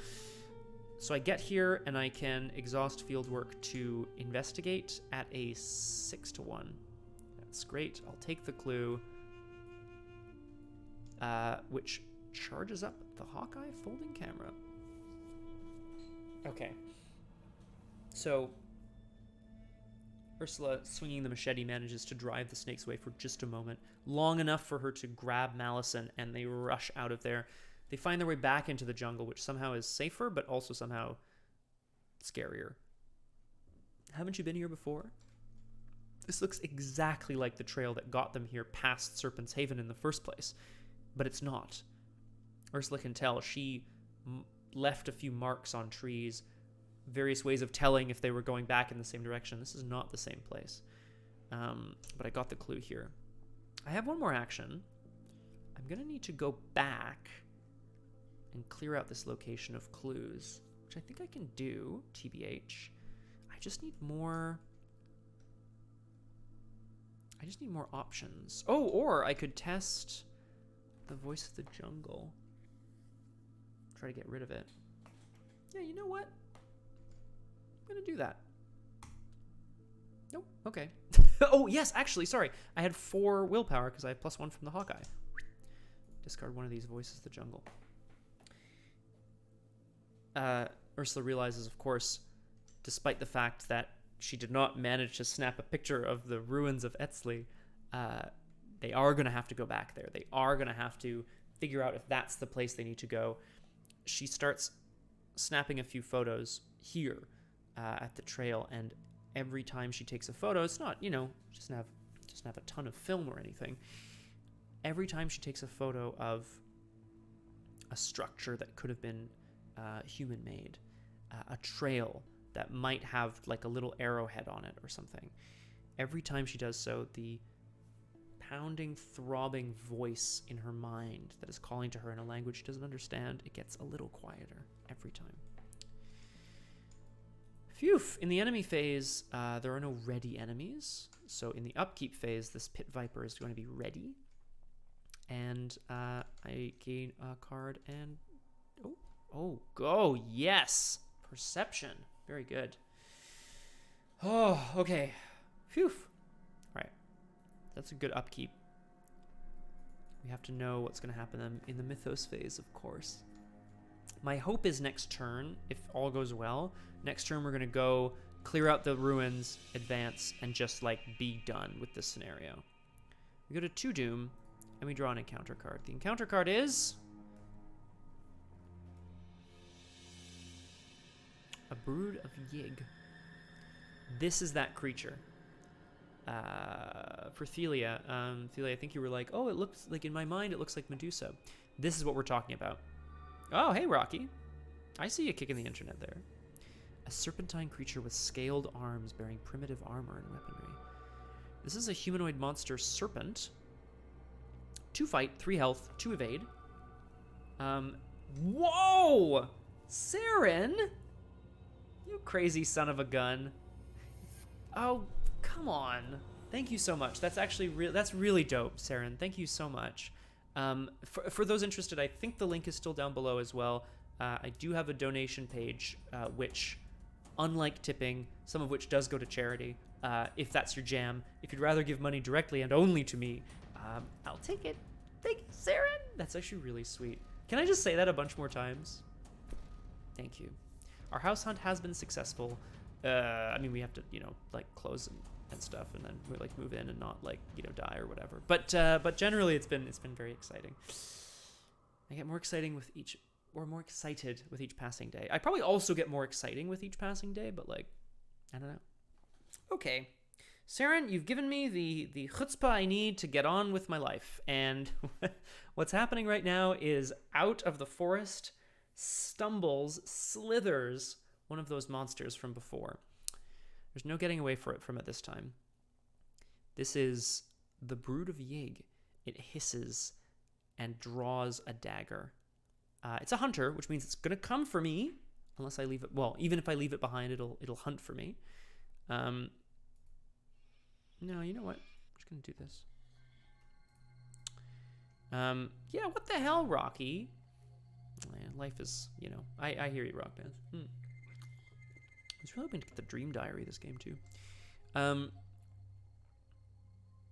So I get here and I can exhaust field work to investigate at a 6-1. That's great. I'll take the clue, which charges up the Hawkeye folding camera. Okay. So Ursula, swinging the machete, manages to drive the snakes away for just a moment, long enough for her to grab Malison, and they rush out of there. They find their way back into the jungle, which somehow is safer, but also somehow scarier. Haven't you been here before? This looks exactly like the trail that got them here past Serpent's Haven in the first place, but it's not. Ursula can tell. She left a few marks on trees, various ways of telling if they were going back in the same direction. This is not the same place, but I got the clue here. I have one more action. I'm going to need to go back and clear out this location of clues, which I think I can do, TBH. I just need more options. Oh, or I could test the voice of the jungle. Try to get rid of it. Yeah, you know what? I'm going to do that. Nope, okay. Oh, yes, actually, sorry. I had 4 willpower because I have +1 from the Hawkeye. Discard one of these voices of the jungle. Ursula realizes, of course, despite the fact that she did not manage to snap a picture of the ruins of Etzli, they are going to have to go back there. They are going to have to figure out if that's the place they need to go. She starts snapping a few photos here at the trail, and every time she takes a photo, it's not, doesn't have a ton of film or anything. Every time she takes a photo of a structure that could have been human-made, a trail that might have like a little arrowhead on it or something. Every time she does so, the pounding, throbbing voice in her mind that is calling to her in a language she doesn't understand, it gets a little quieter every time. Phew! In the enemy phase, there are no ready enemies. So in the upkeep phase, this pit viper is going to be ready. And I gain a card and... go! Yes! Perception. Very good. Oh, okay. Phew. Right. That's a good upkeep. We have to know what's going to happen in the mythos phase, of course. My hope is next turn, if all goes well, next turn we're going to go clear out the ruins, advance, and just, be done with this scenario. We go to 2 Doom. And we draw an encounter card. The encounter card is a Brood of Yig. This is that creature. For Thelia, Thelia, I think you were like, oh, it looks like, in my mind, it looks like Medusa. This is what we're talking about. Oh, hey, Rocky. I see you kicking the internet there. A serpentine creature with scaled arms bearing primitive armor and weaponry. This is a humanoid monster serpent. 2 fight, 3 health, 2 evade. Whoa! Saren? You crazy son of a gun. Oh, come on. Thank you so much. That's actually that's really dope, Saren. Thank you so much. For those interested, I think the link is still down below as well. I do have a donation page, which, unlike tipping, some of which does go to charity, if that's your jam. If you'd rather give money directly and only to me, I'll take it. Thank you, Saren. That's actually really sweet. Can I just say that a bunch more times? Thank you. Our house hunt has been successful. I mean, we have to, like, close and stuff, and then we like move in and not like, die or whatever. But generally, it's been very exciting. I get more excited with each passing day. I probably also get more exciting with each passing day, but like, I don't know. Okay, Saren, you've given me the chutzpah I need to get on with my life, and what's happening right now is out of the forest slithers one of those monsters from before. There's no getting away from it this time. This is the Brood of Yig. It hisses and draws a dagger. It's a hunter, which means it's gonna come for me, unless I leave it. Well, even if I leave it behind, it'll hunt for me. No, you know what? I'm just gonna do this. Yeah, what the hell, Rocky? Man, life is, I hear you, Rock Dance. I was really hoping to get the Dream Diary this game too.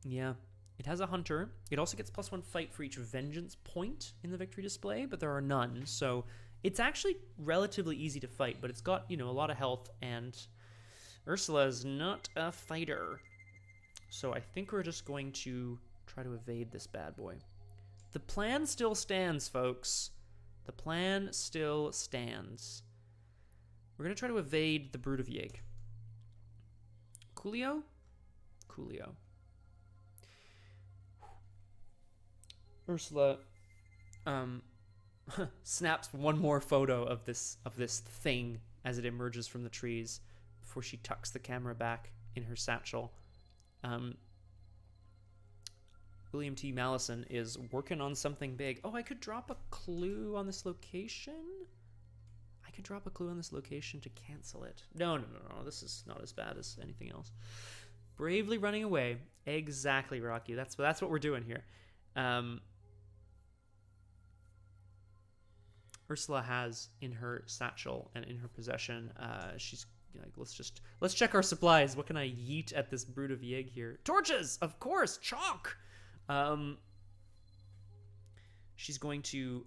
Yeah, it has a hunter. It also gets +1 fight for each vengeance point in the victory display, but there are none. So it's actually relatively easy to fight, but it's got, a lot of health, and Ursula is not a fighter. So I think we're just going to try to evade this bad boy. The plan still stands, folks. The plan still stands. We're going to try to evade the Brood of Yig. Coolio? Coolio. Ursula snaps one more photo of this thing as it emerges from the trees before she tucks the camera back in her satchel. William T. Mallison is working on something big. Oh, I could drop a clue on this location? I could drop a clue on this location to cancel it. No. This is not as bad as anything else. Bravely running away. Exactly, Rocky. That's what we're doing here. Ursula has in her satchel and in her possession, she's like, let's check our supplies. What can I yeet at this Brood of Yig here? Torches, of course. Chalk. She's going to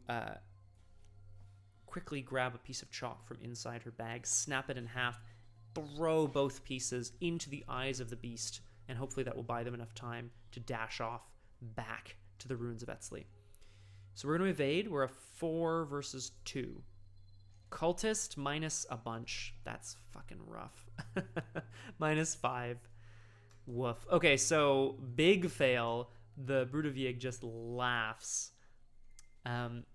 quickly grab a piece of chalk from inside her bag, snap it in half, throw both pieces into the eyes of the beast, and hopefully that will buy them enough time to dash off back to the ruins of Etzli. So we're going to evade. We're a 4 versus 2. Cultist minus a bunch. That's fucking rough. -5. Woof. Okay, so big fail. The Brood of Yig just laughs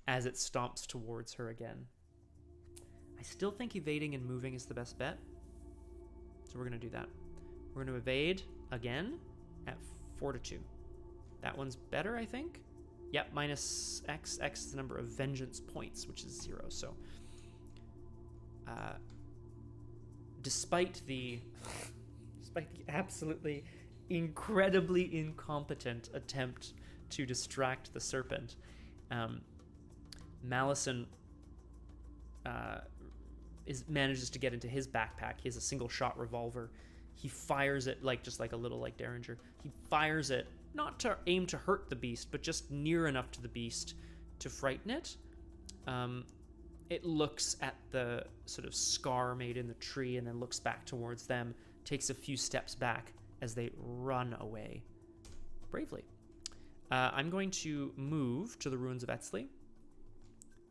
as it stomps towards her again. I still think evading and moving is the best bet. So we're going to do that. We're going to evade again at 4-2. That one's better, I think. Yep, minus X. X is the number of vengeance points, which is 0. So despite the absolutely incredibly incompetent attempt to distract the serpent, Mallison manages to get into his backpack. He has a single shot revolver. He fires it just like a little Derringer. He fires it not to aim to hurt the beast, but just near enough to the beast to frighten it. It looks at the sort of scar made in the tree and then looks back towards them, takes a few steps back as they run away bravely. I'm going to move to the ruins of Etzli,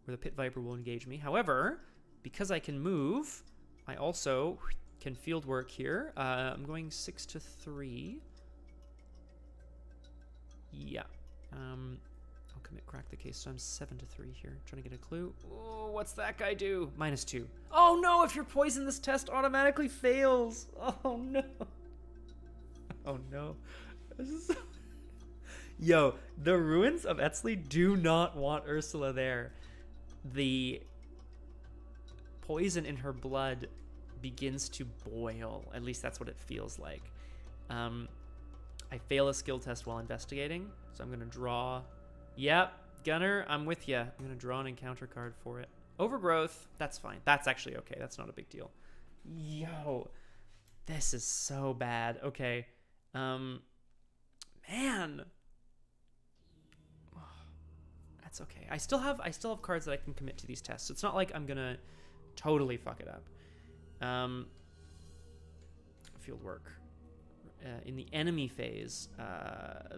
where the pit viper will engage me. However, because I can move, I also can field work here. I'm going 6 to 3. Yeah. I'll commit crack the case, so I'm 7 to 3 here. Trying to get a clue. Oh, what's that guy do? -2. Oh no, if you're poisoned, this test automatically fails. Oh no. Oh no. This is Yo, the ruins of Etzli do not want Ursula there. The poison in her blood begins to boil. At least that's what it feels like. I fail a skill test while investigating, so I'm going to draw. Yep, Gunner, I'm with you. I'm going to draw an encounter card for it. Overgrowth, that's fine. That's actually okay. That's not a big deal. Yo, this is so bad. Okay. Man. That's okay. I still have cards that I can commit to these tests. So it's not like I'm going to totally fuck it up. Field work. In the enemy phase,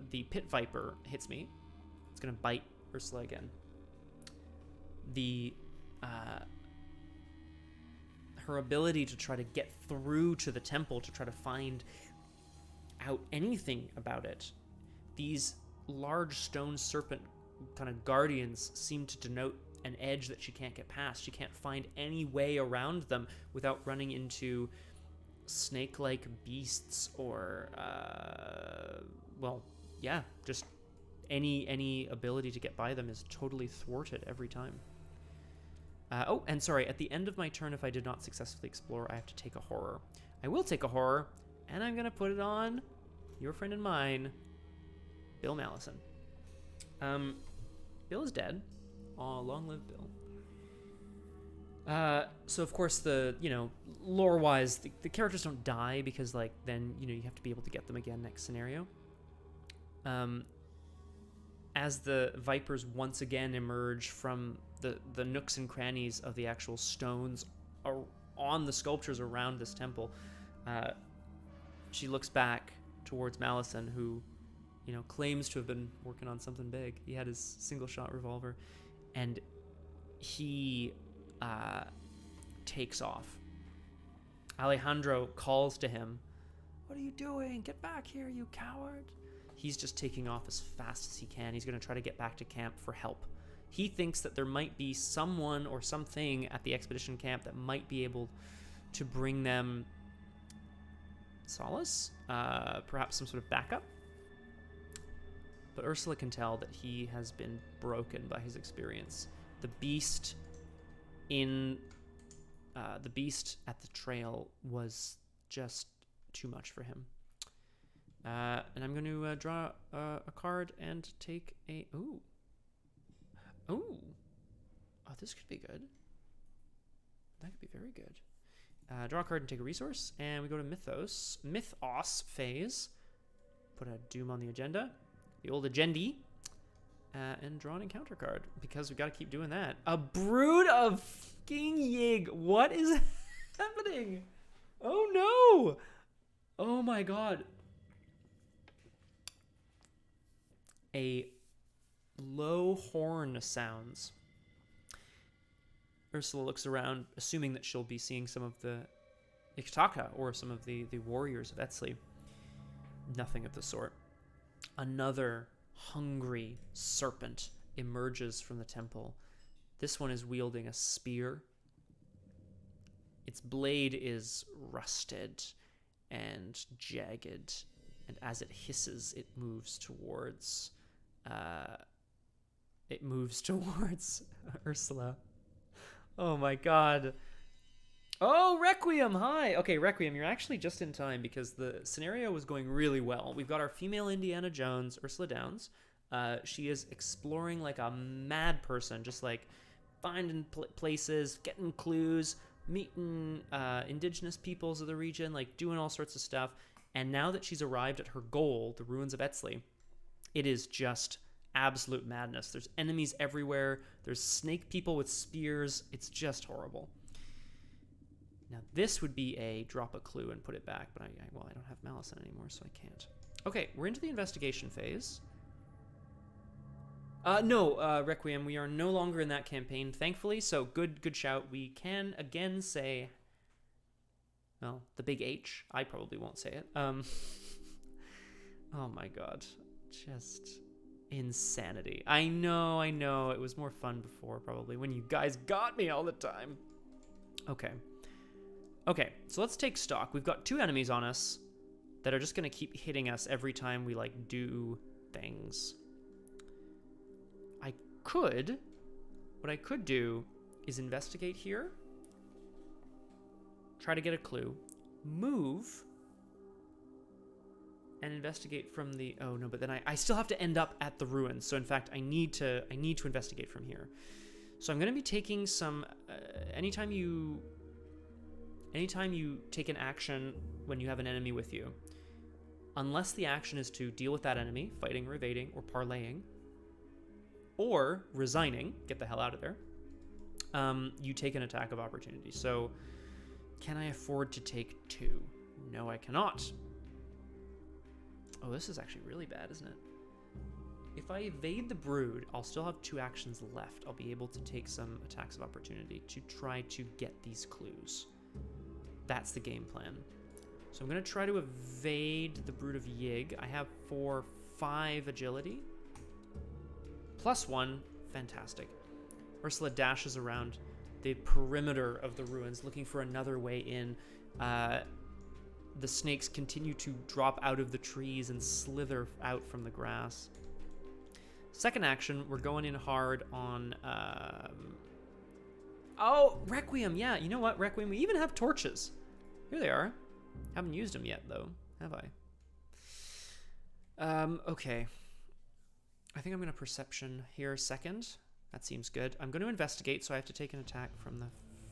the pit viper hits me. It's gonna bite Ursula again. Her ability to try to get through to the temple to try to find out anything about it. These large stone serpent kind of guardians seem to denote an edge that she can't get past. She can't find any way around them without running into snake-like beasts or just any ability to get by them is totally thwarted every time. And sorry, at the end of my turn, if I did not successfully explore, I have to take a horror. I will take a horror, and I'm gonna put it on your friend and mine, Bill Mallison. Bill is dead. Aw, long live Bill. So of course lore-wise, the characters don't die because then you have to be able to get them again next scenario. As the vipers once again emerge from the nooks and crannies of the actual stones on the sculptures around this temple, she looks back towards Mallison, who claims to have been working on something big. He had his single-shot revolver, and he takes off. Alejandro calls to him, "What are you doing? Get back here, you coward." He's just taking off as fast as he can. He's going to try to get back to camp for help. He thinks that there might be someone or something at the expedition camp that might be able to bring them solace, perhaps some sort of backup. But Ursula can tell that he has been broken by his experience. The beast at the trail was just too much for him. And I'm going to draw a card and take a... Ooh, this could be good. That could be very good. Draw a card and take a resource. And we go to Mythos. Mythos phase. Put a Doom on the agenda. The old agendy. And draw an encounter card, because we got to keep doing that. A Brood of fucking Yig. What is happening? Oh no! Oh my god. A low horn sounds. Ursula looks around, assuming that she'll be seeing some of the taka or some of the warriors of Etzli. Nothing of the sort. Another hungry serpent emerges from the temple. This one is wielding a spear. Its blade is rusted and jagged, and as it hisses, it moves towards Ursula. Oh my god. Oh, Requiem, hi! Okay, Requiem, you're actually just in time, because the scenario was going really well. We've got our female Indiana Jones, Ursula Downs. She is exploring like a mad person, just like finding places, getting clues, meeting indigenous peoples of the region, like doing all sorts of stuff. And now that she's arrived at her goal, the ruins of Etzli, it is just absolute madness. There's enemies everywhere. There's snake people with spears. It's just horrible. Now, this would be a drop a clue and put it back, but I don't have Mallison anymore, so I can't. Okay, we're into the investigation phase. No, Requiem, we are no longer in that campaign, thankfully, so good shout. We can again say, well, the big H. I probably won't say it. Oh my god. Just insanity. I know. It was more fun before, probably, when you guys got me all the time. Okay, so let's take stock. We've got 2 enemies on us that are just going to keep hitting us every time we, like, do things. What I could do is investigate here, try to get a clue, move, and investigate from the... Oh, no, but then I still have to end up at the ruins. So, in fact, I need to investigate from here. So I'm going to be taking some... anytime you take an action when you have an enemy with you, unless the action is to deal with that enemy, fighting or evading or parlaying, or resigning, get the hell out of there, you take an attack of opportunity. So can I afford to take 2? No, I cannot. Oh, this is actually really bad, isn't it? If I evade the brood, I'll still have 2 actions left. I'll be able to take some attacks of opportunity to try to get these clues. That's the game plan. So I'm going to try to evade the brood of Yig. I have 5 agility. +1, fantastic. Ursula dashes around the perimeter of the ruins, looking for another way in. The snakes continue to drop out of the trees and slither out from the grass. Second action, we're going in hard on... Oh, Requiem, yeah, you know what, Requiem, we even have torches. Here they are. Haven't used them yet, though, have I? Okay. I think I'm going to perception here second. That seems good. I'm going to investigate, so I have to take an attack from the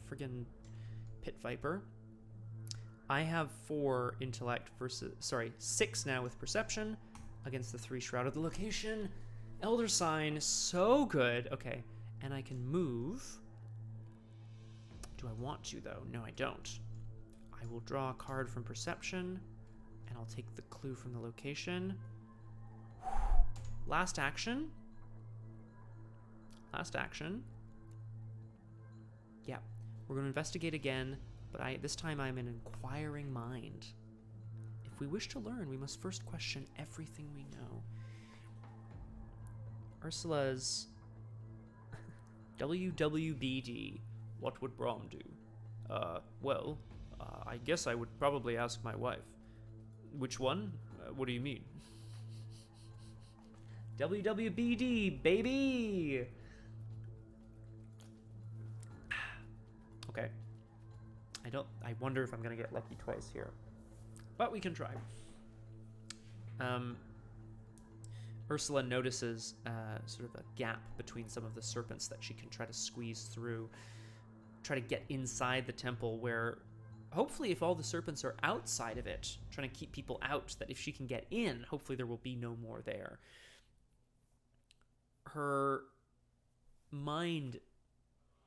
friggin' pit viper. I have 4 intellect versus... Sorry, 6 now with perception against the 3 shrouded location. Elder sign, so good. Okay, and I can move. Do I want to, though? No, I don't. I will draw a card from perception, and I'll take the clue from the location. Last action. Yeah, we're going to investigate again, but this time I'm an inquiring mind. If we wish to learn, we must first question everything we know. Ursula's WWBD. What would Brahm do? Well, I guess I would probably ask my wife. Which one? What do you mean? WWBD, baby! Okay. I wonder if I'm gonna get lucky twice here. But we can try. Ursula notices sort of a gap between some of the serpents that she can try to squeeze through. Try to get inside the temple where, hopefully if all the serpents are outside of it, trying to keep people out, that if she can get in, hopefully there will be no more there. Her mind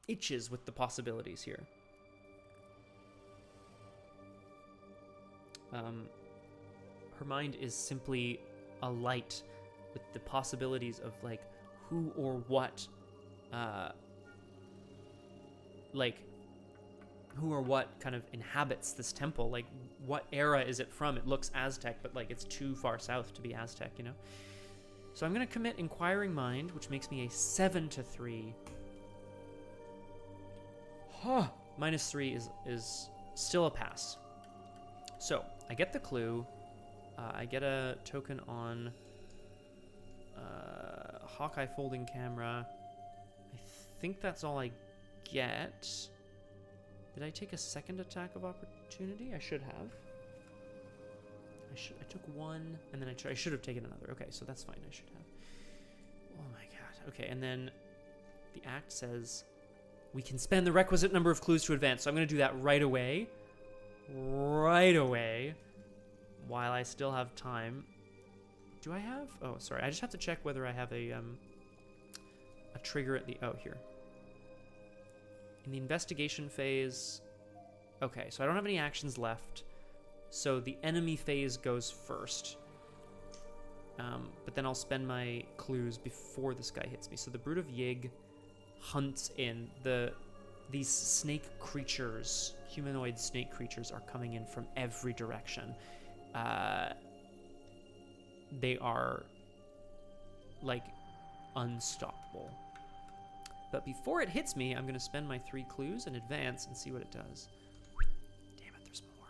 itches with the possibilities here. Her mind is simply alight with the possibilities of, like, who or what, who or what kind of inhabits this temple. Like, what era is it from? It looks Aztec, but, like, it's too far south to be Aztec, you know? So I'm going to commit Inquiring Mind, which makes me a 7-3. Huh. -3 is still a pass. So I get the clue. I get a token on Hawkeye folding camera. I think that's all I get. Did I take a second attack of opportunity? I should have. I took 1, and then I should have taken another. Okay, so that's fine. I should have. Oh my god. Okay, and then the act says we can spend the requisite number of clues to advance. So I'm going to do that right away. Right away. While I still have time. Do I have? Oh, sorry. I just have to check whether I have a trigger at the... Oh, here. In the investigation phase... Okay, so I don't have any actions left. So the enemy phase goes first. But then I'll spend my clues before this guy hits me. So the Brood of Yig hunts in. These snake creatures, humanoid snake creatures, are coming in from every direction. They are, like, unstoppable. But before it hits me, I'm going to spend my 3 clues and advance and see what it does. Damn it, there's more.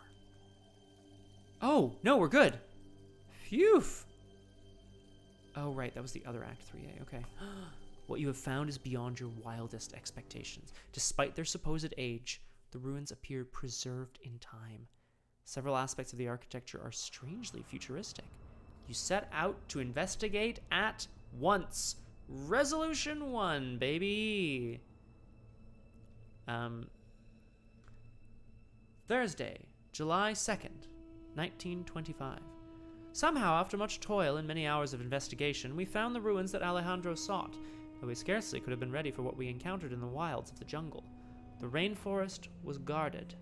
Oh, no, we're good. Phew. Oh, right, that was the other Act 3A. Okay. What you have found is beyond your wildest expectations. Despite their supposed age, the ruins appear preserved in time. Several aspects of the architecture are strangely futuristic. You set out to investigate at once. Resolution 1, baby. Thursday, July 2nd, 1925. Somehow, after much toil and many hours of investigation, we found the ruins that Alejandro sought, though we scarcely could have been ready for what we encountered in the wilds of the jungle. The rainforest was guarded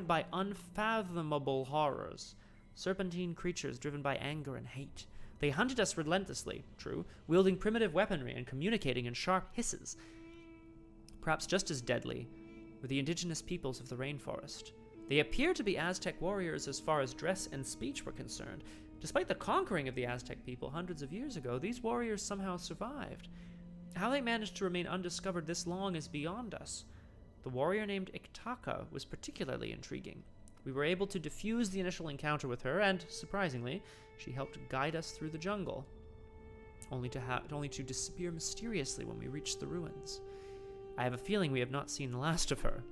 by unfathomable horrors, serpentine creatures driven by anger and hate. They hunted us relentlessly, true, wielding primitive weaponry and communicating in sharp hisses. Perhaps just as deadly were the indigenous peoples of the rainforest. They appear to be Aztec warriors as far as dress and speech were concerned. Despite the conquering of the Aztec people hundreds of years ago, these warriors somehow survived. How they managed to remain undiscovered this long is beyond us. The warrior named Taka was particularly intriguing. We were able to defuse the initial encounter with her, and, surprisingly, she helped guide us through the jungle, only to disappear mysteriously when we reached the ruins. I have a feeling we have not seen the last of her.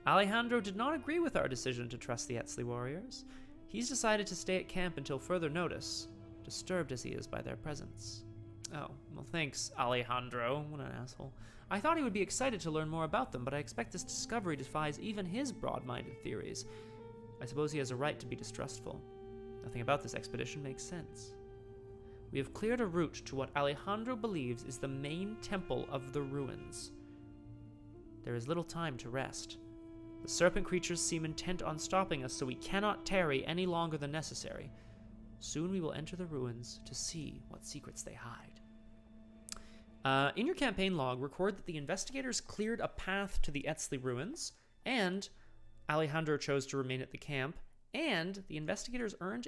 Alejandro did not agree with our decision to trust the Etzli warriors. He's decided to stay at camp until further notice, disturbed as he is by their presence. Oh, well thanks, Alejandro. What an asshole. I thought he would be excited to learn more about them, but I expect this discovery defies even his broad-minded theories. I suppose he has a right to be distrustful. Nothing about this expedition makes sense. We have cleared a route to what Alejandro believes is the main temple of the ruins. There is little time to rest. The serpent creatures seem intent on stopping us, so we cannot tarry any longer than necessary. Soon we will enter the ruins to see what secrets they hide. In your campaign log, record that the investigators cleared a path to the Etzli ruins, and Alejandro chose to remain at the camp, and the investigators earned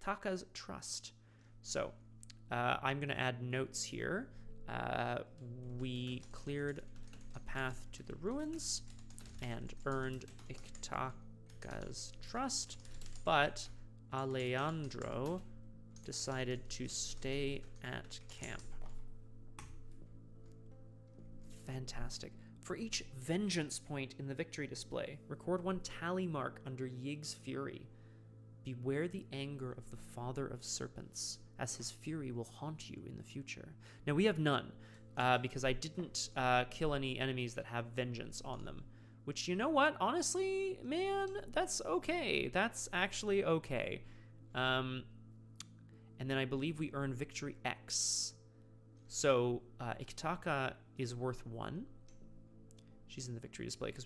Taka's trust. So, I'm going to add notes here. We cleared a path to the ruins and earned Taka's trust, but Alejandro decided to stay at camp. Fantastic. For each vengeance point in the victory display, record 1 tally mark under Yig's fury. Beware the anger of the father of serpents, as his fury will haunt you in the future. Now, we have none, because I didn't kill any enemies that have vengeance on them. Which, you know what? Honestly, man, that's okay. That's actually okay. And then I believe we earn Victory X. So, Taka is worth 1. She's in the victory display because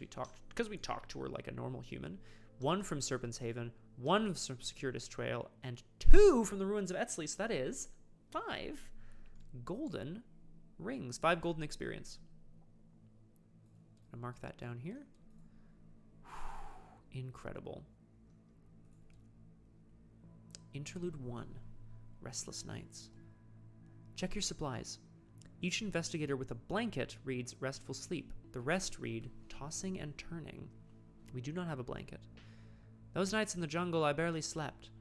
we talked to her like a normal human. 1 from Serpent's Haven, 1 from Securitas Trail, and 2 from the ruins of Etzli. So that is 5 golden rings, 5 golden experience. I'm gonna mark that down here. Incredible. Interlude 1, Restless Nights. Check your supplies. Each investigator with a blanket reads restful sleep. The rest read tossing and turning. We do not have a blanket. Those nights in the jungle, I barely slept.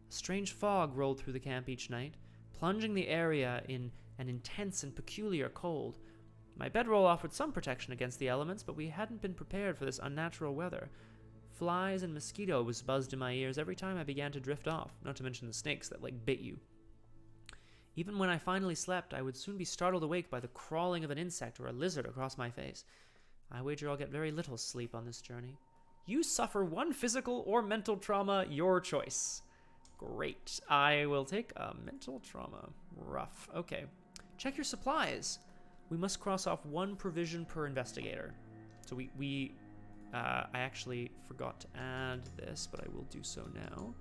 A strange fog rolled through the camp each night, plunging the area in an intense and peculiar cold. My bedroll offered some protection against the elements, but we hadn't been prepared for this unnatural weather. Flies and mosquitoes buzzed in my ears every time I began to drift off, not to mention the snakes that, bit you. Even when I finally slept, I would soon be startled awake by the crawling of an insect or a lizard across my face. I wager I'll get very little sleep on this journey. You suffer 1 physical or mental trauma, your choice. Great. I will take a mental trauma. Rough. Okay. Check your supplies. We must cross off 1 provision per investigator. So I actually forgot to add this, but I will do so now.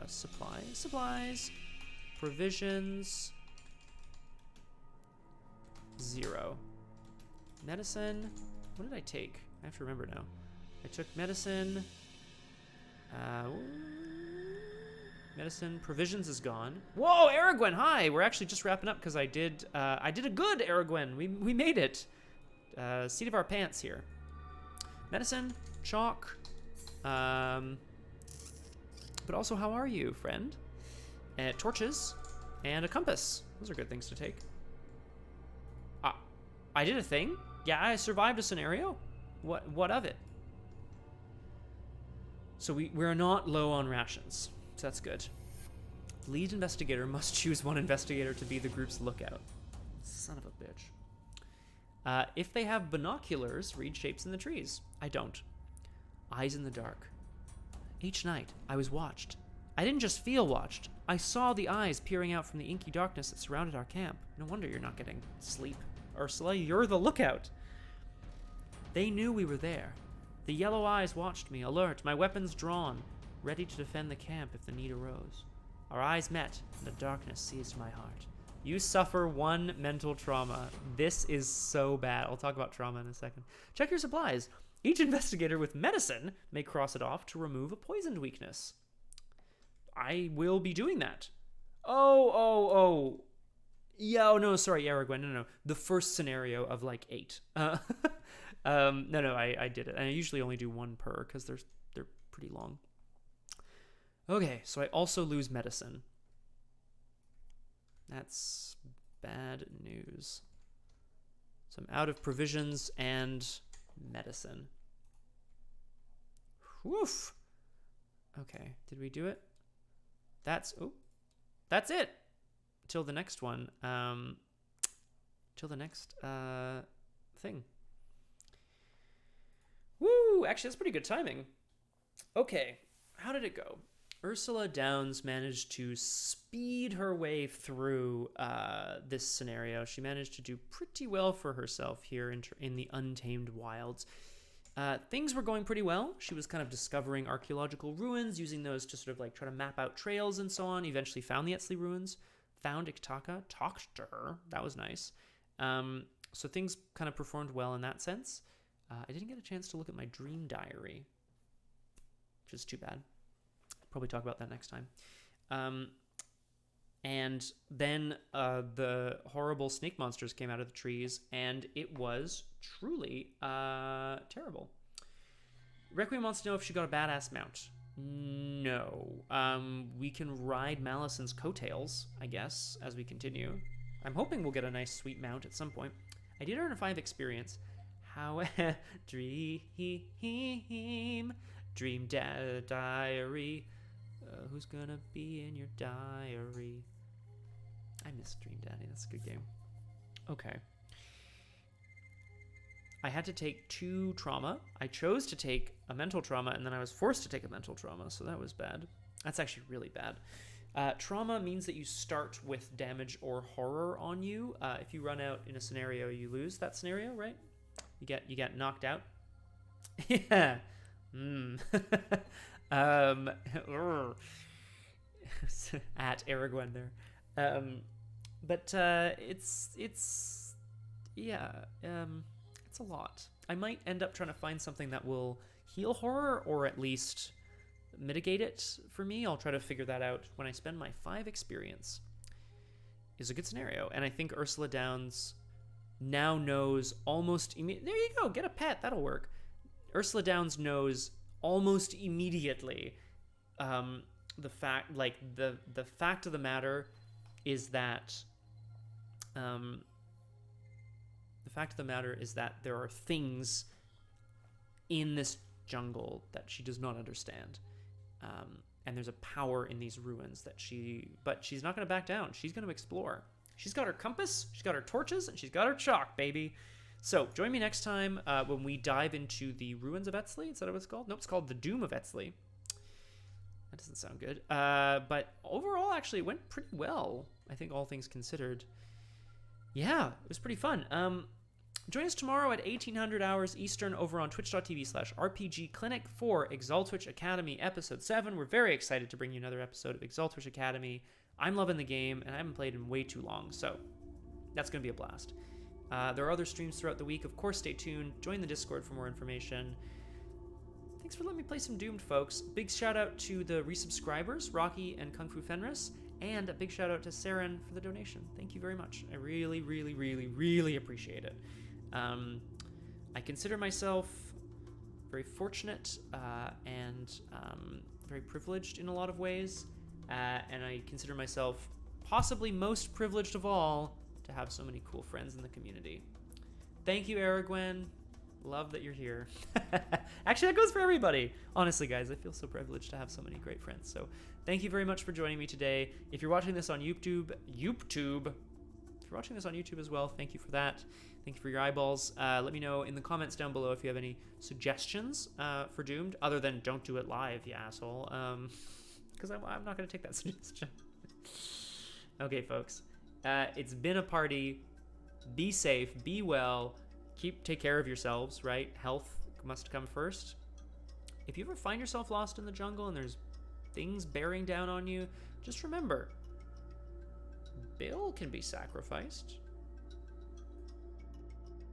Supplies. Provisions. 0. Medicine. What did I take? I have to remember now. I took medicine. Medicine. Provisions is gone. Whoa, Aragwen, hi! We're actually just wrapping up because I did a good Aragwen. We made it. Seat of our pants here. Medicine, chalk. But also, how are you, friend? Torches and a compass. Those are good things to take. I did a thing? Yeah, I survived a scenario. What of it? So we're not low on rations. So that's good. Lead investigator must choose one investigator to be the group's lookout. Son of a bitch. If they have binoculars, read shapes in the trees. I don't. Eyes in the dark. Each night, I was watched. I didn't just feel watched. I saw the eyes peering out from the inky darkness that surrounded our camp. No wonder you're not getting sleep. Ursula, you're the lookout. They knew we were there. The yellow eyes watched me, alert, my weapons drawn, ready to defend the camp if the need arose. Our eyes met, and the darkness seized my heart. You suffer 1 mental trauma. This is so bad. I'll talk about trauma in a second. Check your supplies. Each investigator with medicine may cross it off to remove a poisoned weakness. I will be doing that. Oh. Yeah, oh no, sorry, Aragwen, no. The first scenario of like 8. No, I did it. And I usually only do 1 per because they're pretty long. Okay, so I also lose medicine. That's bad news. So I'm out of provisions and medicine. Woof. Okay, did we do it? That's it. Till the next one. Till the next thing. Woo! Actually, that's pretty good timing. Okay, how did it go? Ursula Downs managed to speed her way through this scenario. She managed to do pretty well for herself here in the Untamed wilds. Things were going pretty well. She was kind of discovering archaeological ruins, using those to sort of like try to map out trails and so on. Eventually found the Etzli ruins, found taka, talked to her. That was nice. So things kind of performed well in that sense. I didn't get a chance to look at my dream diary, which is too bad. Probably talk about that next time. And then the horrible snake monsters came out of the trees, and it was truly terrible. Requiem wants to know if she got a badass mount. No. We can ride Malison's coattails, I guess, as we continue. I'm hoping we'll get a nice sweet mount at some point. I did earn a 5 experience. However, dream diary. Who's gonna be in your diary? I miss Dream Daddy. That's a good game. Okay. I had to take 2 trauma. I chose to take a mental trauma, and then I was forced to take a mental trauma, so that was bad. That's actually really bad. Trauma means that you start with damage or horror on you. If you run out in a scenario, you lose that scenario, right? You get knocked out. Yeah. At Aragwen there. But it's a lot. I might end up trying to find something that will heal horror or at least mitigate it for me. I'll try to figure that out when I spend my 5 experience. Is a good scenario. And I think Ursula Downs now knows almost there you go, get a pet, that'll work. Ursula Downs knows almost immediately the fact of the matter is that there are things in this jungle that she does not understand, and there's a power in these ruins but she's not going to back down. She's going to explore. She's got her compass, she's got her torches, and she's got her chalk, baby. So join me next time when we dive into the ruins of Etzli. Is that what it's called? Nope, it's called the Doom of Etzli. That doesn't sound good. But overall, actually, it went pretty well, I think, all things considered. Yeah, it was pretty fun. Join us tomorrow at 1800 hours Eastern over on twitch.tv/RPG Clinic for Exaltwitch Academy Episode 7. We're very excited to bring you another episode of Exaltwitch Academy. I'm loving the game, and I haven't played in way too long, so that's going to be a blast. There are other streams throughout the week. Of course, stay tuned. Join the Discord for more information. Thanks for letting me play some Doomed, folks. Big shout out to the resubscribers, Rocky and Kung Fu Fenris, and a big shout out to Saren for the donation. Thank you very much. I really, really, really, really appreciate it. I consider myself very fortunate and very privileged in a lot of ways, and I consider myself possibly most privileged of all to have so many cool friends in the community. Thank you, Aragwen. Love that you're here. Actually, that goes for everybody. Honestly, guys, I feel so privileged to have so many great friends. So thank you very much for joining me today. If you're watching this on YouTube, if you're watching this on YouTube as well, thank you for that. Thank you for your eyeballs. Let me know in the comments down below if you have any suggestions for Doomed, other than don't do it live, you asshole. Because I'm not going to take that suggestion. Okay, folks. It's been a party. Be safe. Be well. Take care of yourselves, right? Health must come first. If you ever find yourself lost in the jungle and there's things bearing down on you, just remember, Bill can be sacrificed.